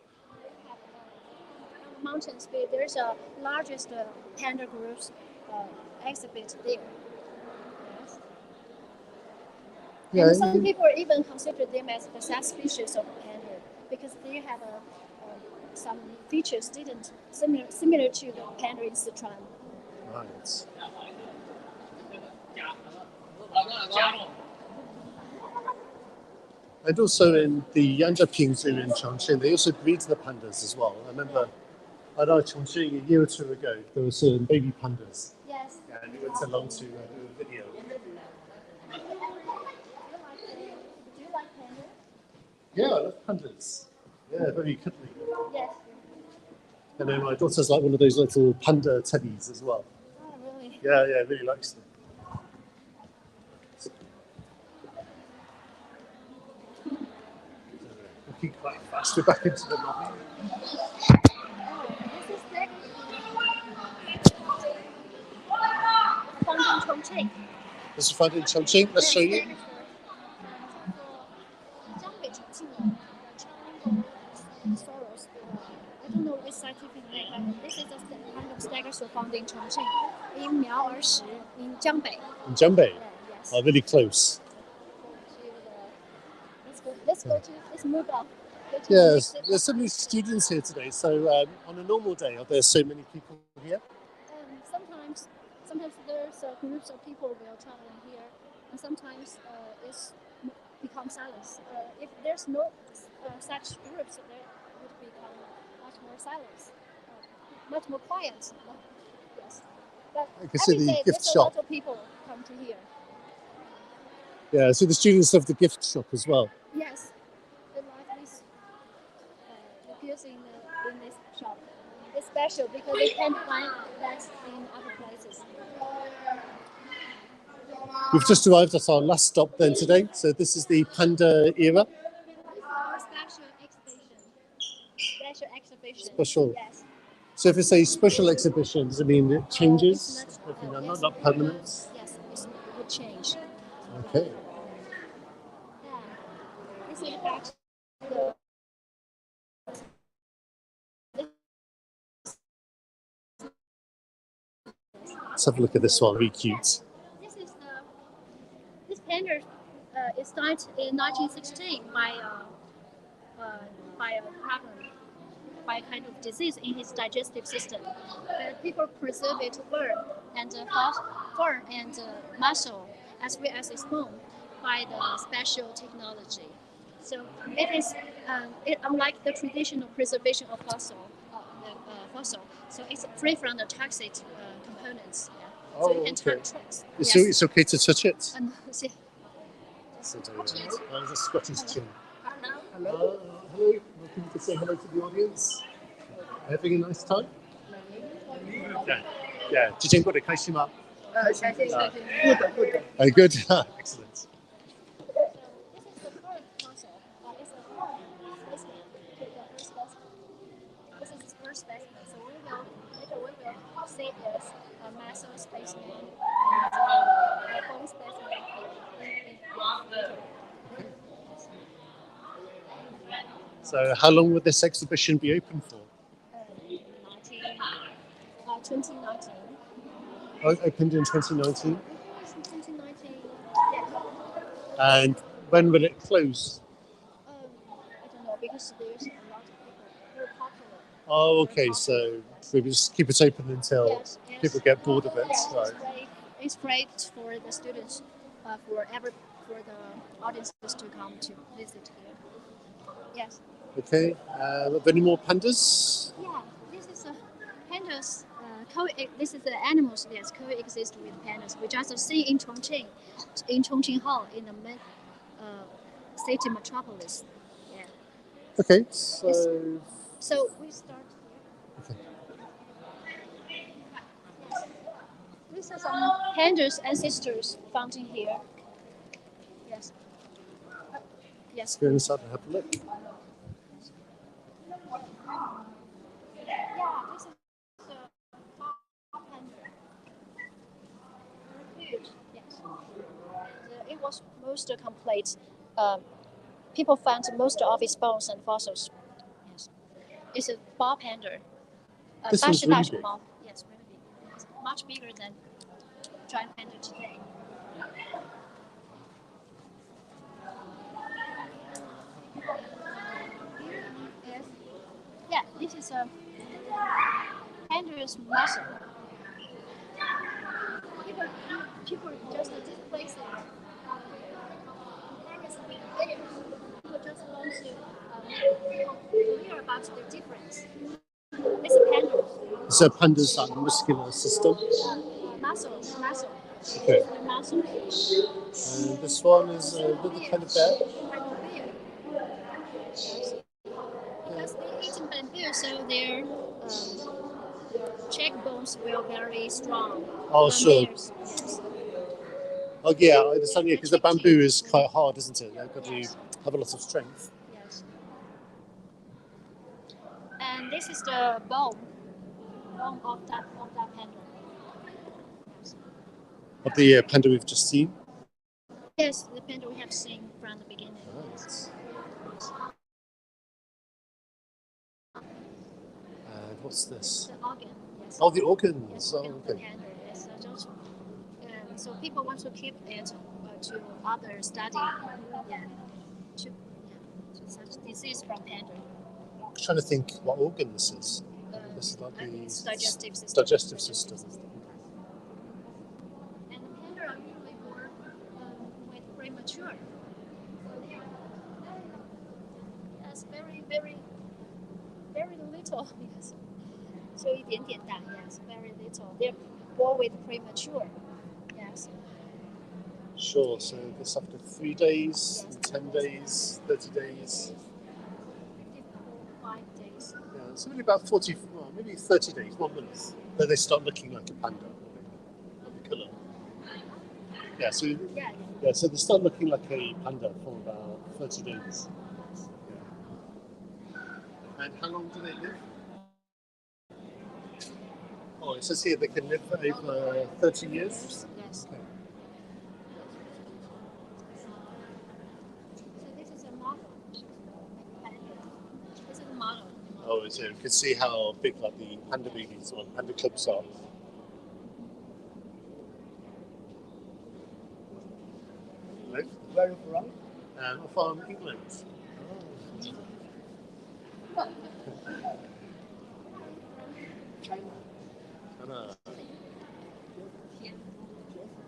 On the mountains, there's a largest panda groups exhibit there. Yes. Yeah, And some people even consider them as the subspecies of panda because they have some features didn't similar to the panda in Sichuan. right. And also in the Yanjiaping Zoo in Chongqing, they also breed the pandas as well. I remember at iChongqing a year or two ago, there were some baby pandas. Yes. Yeah, and we went along to do a video. Do you like panda? Yeah, I love pandas. Yeah, very cuddly. Yes. And then my daughter's like one of those little panda teddies as well. Oh, really? Yeah, really likes them. Looking quite fast, we're back into the lobby. This is found in Chongqing. This is found in Chongqing. Let's show you. I don't know which scientific name, but this is a kind of stegosaur found in Chongqing, in Miao'er in Jiangbei. In Jiangbei. Yes. Oh, really close. Let's move on. Yes, there's so many students here today. So on a normal day, are there so many people here? Sometimes there's groups of people will travel here, and sometimes it's become silence. If there's no such groups, there would become much more silence, much more quiet. Yes, but I can see every the day gift there's a lot shop. of people come to here. Yeah, so the students have the gift shop as well. Yes, they like this goods in this shop. It's special because they can't find that in other places. We've just arrived at our last stop then today. So this is the Panda era. Special exhibition. Special. Yes. So if it's a special exhibition, does it mean it changes? It's Okay, no, yes, not permanent. Yes, it would change. Okay. Yeah. This is about the. Let's have a look at this one. Really cute. This panda is started in 1916 by a problem. by kind of disease in his digestive system. But people preserve it fur and muscle as well as its bone by the special technology. So it is unlike the traditional preservation of fossil. So it's free from the toxic components. Yeah. So you can touch it. It's okay to touch it. And see. Touch it. There's a Scottish chin. Hello. Hello. Welcome to say hello to the audience. Having a nice time? Yeah. 之前过得开心吗？开心。Good. Excellent. This is the first specimen. So later we will see this muscle specimen and bone specimen here. So how long will this exhibition be open for? 2019. Opened in 2019. 2019. And when will it close? I don't know because there's a lot of people. Very popular. Oh, okay. So we just keep it open until people get bored of it. Yes, Right. it's great for the students, for the audiences to come to visit here. Yes. Okay. Are there any more pandas? Yeah, this is pandas. This is the animals that coexist with pandas. We just see in Chongqing Hall in the main city metropolis. Yeah. Okay. So we start here. Okay. These are some pandas ancestors found in here. Yes. Yes. Let's go inside and have a look. Yeah, this is the panda. Huge. Yes. It was most complete. People found most of its bones and fossils. Yes. It's a ball panda. This one's really big. Yes, really big. It's much bigger than giant panda today. Yeah, this is a panda's muscle. People just displace it. Pandas are big players. People just want to hear about the difference. It's a panda. So pandas are muscular system. Muscle. Okay. Muscle. And this one is a little kind of bear. Because they eat bamboo, so their cheekbones will be very strong. Oh, sure. Bears. Yes. Oh, yeah, I understand. Yeah, because the bamboo is quite hard, isn't it? They've got to have a lot of strength. Yes. And this is the bone of that panda. Yes. Of the panda we've just seen. Yes, the panda we have seen from the beginning. Right. And what's this? The organ. Yes. Oh, the organs. Yes, Oh, the okay. panda. Yes, so people want to keep it to other study. Yeah. To such disease from panda. I'm trying to think what organ this is. This is like It's digestive system. Digestive system. And the panda are usually born with premature. Yes, very, very, very little because 就一点点大. Yes, very little. They're born with premature. Yes. Sure. So this after 3 days, 10 days, 30 days. 5 days. Yeah, it's only about 40, well, maybe 30 days, 1 month. Then they start looking like a panda. The colour. Yeah, so so they start looking like a panda for about 30 days. Yeah. And how long do they live? Oh, it says here they can live for over 30 years. Yes. Okay. So this is a model. This is a model. Oh, so you can see how big like the panda babies or panda cubs are. Where are you from? I'm from England. Oh.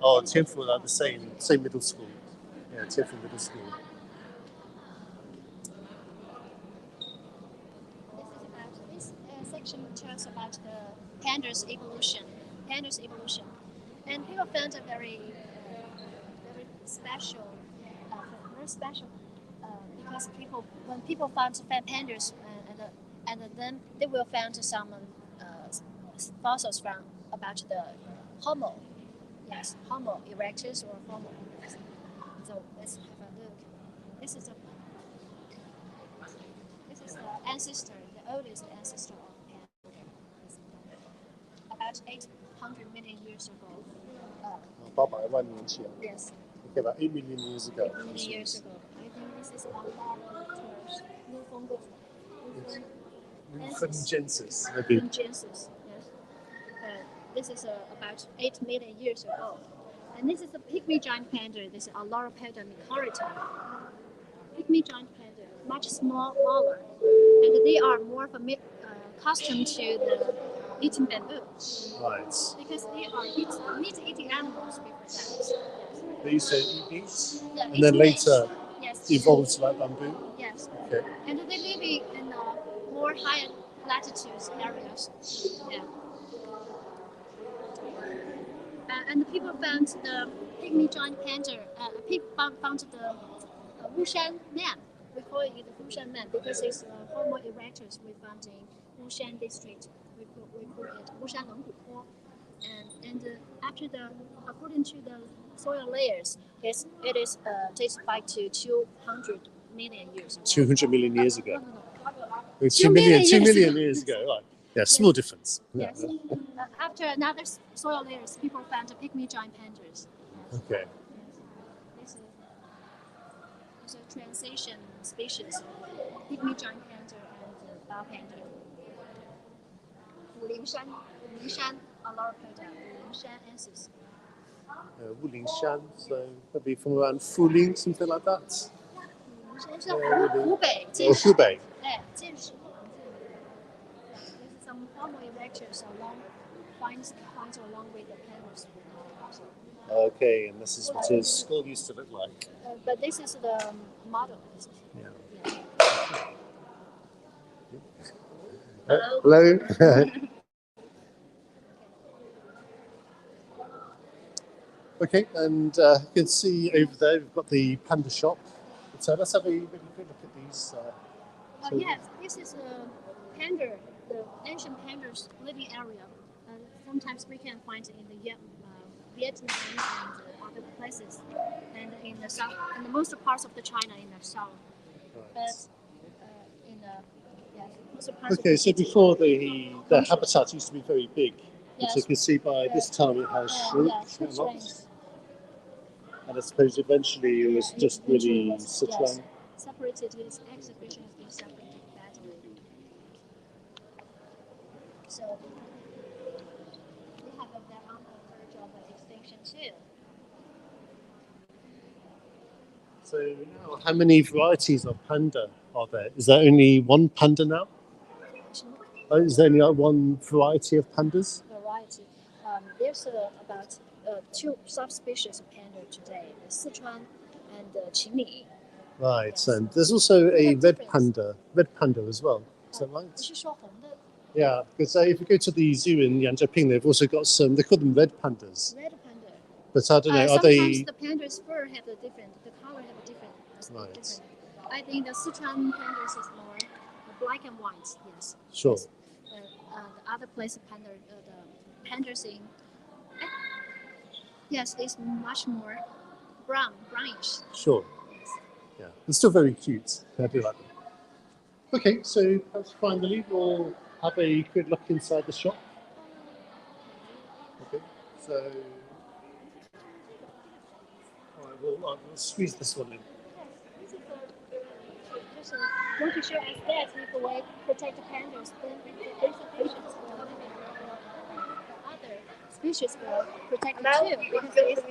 Oh, Tianfu, like the same middle school. Yeah, Tianfu Middle School. This section tells about the pandas evolution. And people found a very special, because when people found pandas, and then they will find some fossils from about the Homo. Yes, Homo erectus or Homo. So let's have a look. This is the ancestor, the oldest ancestor of panda. About 800 million years ago. 800万年前. Yes. Okay, about 8 million years ago. 8 million years ago. I think this is Newfoundgensis. Newfoundgensis, yes. This is about 8 million years ago. And this is the pygmy giant panda. This is Panda micorita. Pygmy giant panda, much smaller, and they are more accustomed to the eating bamboo. Right. Because they are meat-eating animals before that. They used to eat meat, Yeah, and then later yes, evolved to like bamboo. Yes. Okay. And they live in more higher latitudes areas. Yeah. And the people found the pygmy giant panda. Found the Wushan man. We call it the Wushan man because it's Homo erectus we found in Wushan district. We call it Wushan Longhupo. And according to the soil layers, it dates back to 200 million years ago. 200 million years ago. No. 2 million years ago. Right. Yeah, small difference. Yes. After another soil layers, people found the pygmy giant pandas. Okay. This is a transition species, pygmy giant panda and bao panda. Wulingshan, Alauropoda, Wulingshan ancestors. Wulingshan, so maybe from around Fuling, something like that. Hubei. Hubei. Some Homo erectus finds along with the pandas. Okay, and this is what his skull used to look like. But this is the model. Yeah. Hello. Hello. Okay, and you can see over there we've got the Panda Shop. So let's have a quick look at these. Yes, this is a panda, the ancient pandas living area. Sometimes we can find it in the Vietnam and other places, and in the south, and the most parts of the China in the south. Right. But most parts Okay, of so before the habitat used to be very big, yes. which you can see by this time it has shrunk a lot. And I suppose eventually it was just really Sichuan. Separated, its exhibition has been separated badly. So we have that on the verge of extinction too. So now, how many varieties of panda are there? Is there only one panda now? Is there only one variety of pandas? Variety. There's about 2 subspecies of panda today: the Sichuan and the Qingli. Right, Yes. and there's also a red panda as well. Is that right? Yeah, because if you go to the zoo in Yanjiaping, they've also got some. They call them red pandas. Red panda. But I don't know. Are sometimes they? the panda's fur have the color have a different. Right. Different. I think the Sichuan pandas is more black and white. Yes. Sure. Yes. The other place panda, the pandas in. Yes, it's much more brownish. Sure. Yes. Yeah, they're still very cute. I do like them. Okay, so perhaps finally we'll have a quick look inside the shop. Okay, so all right, we'll squeeze this one in. Just want to show us that if we protect the pandas, then the conservations will limit the other species will protect it too. Because it's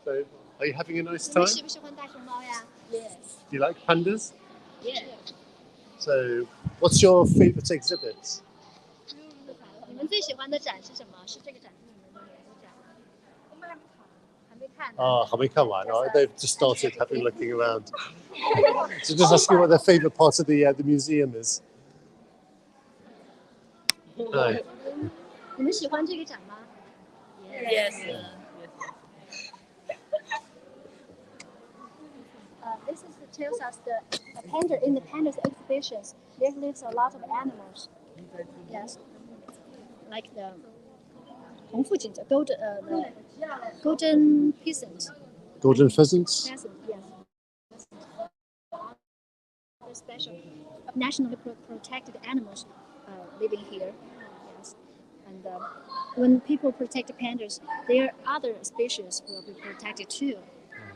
So, are you having a nice time?喜不喜欢大熊猫呀？ Yes. Do you like pandas? Yeah. So, what's your favorite exhibit? 你们最喜欢的展是什么？是这个展，是你们的哪个展？我们还没看。Oh, have we come on? Oh, they've just started having looking around. So just asking what their favourite part of the museum is. Hi. 你们喜欢这个展吗 Yes. This tells us the panda in the pandas exhibitions. There lives a lot of animals. Yes, like the 红腹锦的 golden the golden peasant. Golden pheasants. Peasant, yes. Very special, nationally protected animals living here. Yes, and when people protect the pandas, their other species will be protected too.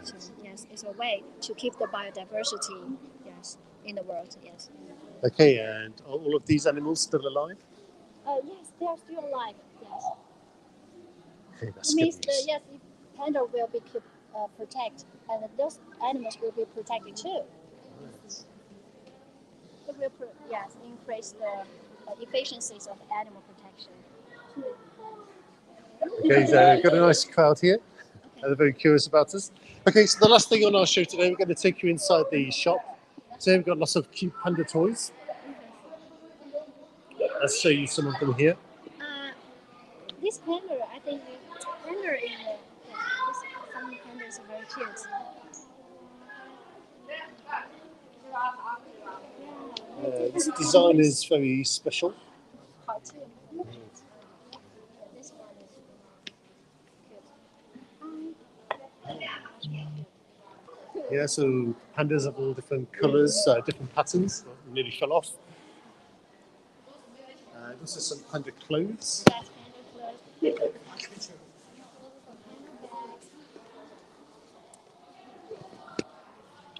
So, yes, it's a way to keep the biodiversity, yes, in the world. Yes. Okay, and are all of these animals still alive? Yes, they are still alive. Yes. Okay, that's It good means news. yes, the panda will be protected, and those animals will be protected too. It will increase the efficiencies of animal protection. Okay, so we've got a nice crowd here. They're very curious about us. Okay, so the last thing on our show today, we're going to take you inside the shop. So we've got lots of cute panda toys. Let's show you some of them here. This panda, I think, panda in the some pandas are very cute. This design is very special. Cartoon. This one is cute. Yeah, so pandas have all different colours, different patterns. Oh, nearly fell off. This is some panda clothes. Yes, panda clothes.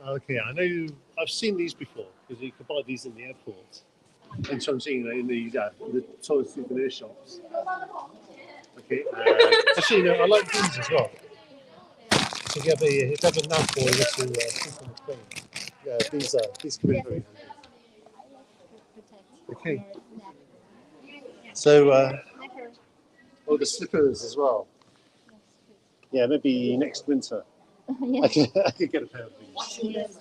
Okay, I know I've seen these before because you can buy these in the airport in Chongqing, in the toy souvenir shops. Okay, actually, I like these as well. So if you have a nap or you to sleep on the plane, yeah, these come in very handy. Okay, so the slippers as well. Yeah, maybe next winter. I could get a pair of these.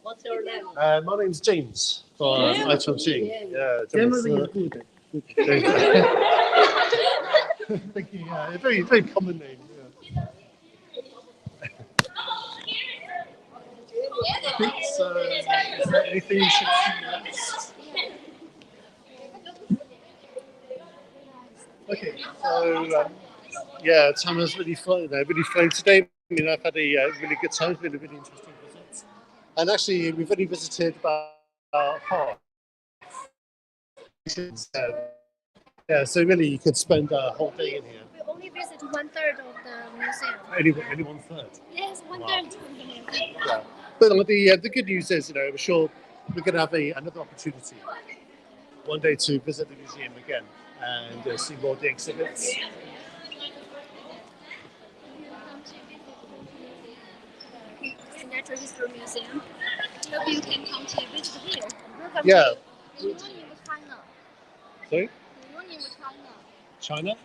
What's your name? My name's James from iChongqing. Yeah, James James, is good. Thank you. Yeah, a very, very common name. Yeah. So, is there anything you should see next? Okay, so yeah, time has really flown today. I mean, I've had a really good time. It's been a really interesting visit. And actually, we've only visited about half. Yeah, so really, you could spend a whole day in here. We only visit 1/3 of the museum. Only 1/3. Yes, 1/3 of the museum. Yeah. But the good news is, I'm sure we're going to have another opportunity one day to visit the museum again and see more of the exhibits. Natural History Museum. Maybe you can come to visit here. Welcome Yeah. to Millennium China. Sorry? Millennium China. China?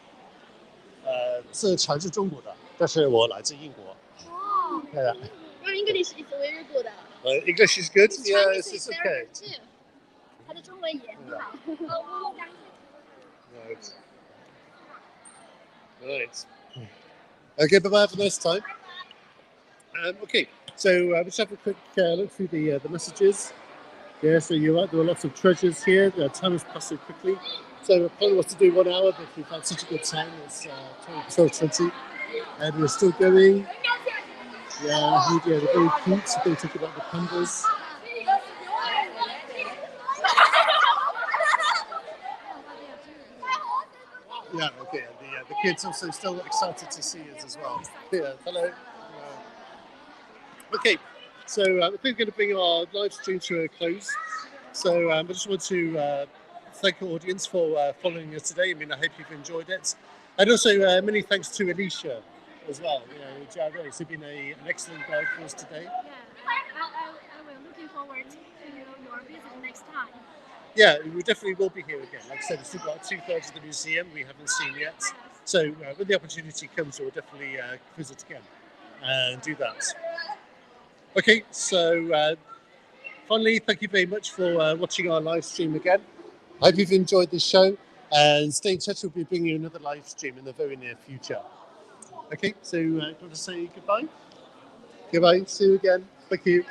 是传自中国的，但是我来自英国。Oh, Yeah. your English is very good. English is good. His Yeah, Chinese it's is okay. very good too. 他的中文也很好。 Right. Right. Okay, bye bye. Have a nice time. Okay, so let's have a quick look through the messages. Yeah, so you're right. There are lots of treasures here. The time has passed so quickly. So probably was to do 1 hour, but we've had such a good time. It's 12:20, and we're still going. Yeah, they're very cute. So they talk about the pandas. Yeah, okay. And the kids also still excited to see us as well. Yeah, hello. Okay, so I think we're going to bring our live stream to a close. So I just want to thank our audience for following us today. I mean, I hope you've enjoyed it. And also many thanks to Alicia as well. It's been an excellent guide for us today. Yeah, I will looking forward to your visit next time. Yeah, we definitely will be here again. Like I said, we've still got 2/3 of the museum we haven't seen yet. So when the opportunity comes, we'll definitely visit again and do that. Okay, so finally, thank you very much for watching our live stream again. I hope you've enjoyed this show, and stay in touch. We'll be bringing you another live stream in the very near future. Okay, so do you want to say goodbye? Goodbye, see you again. Thank you.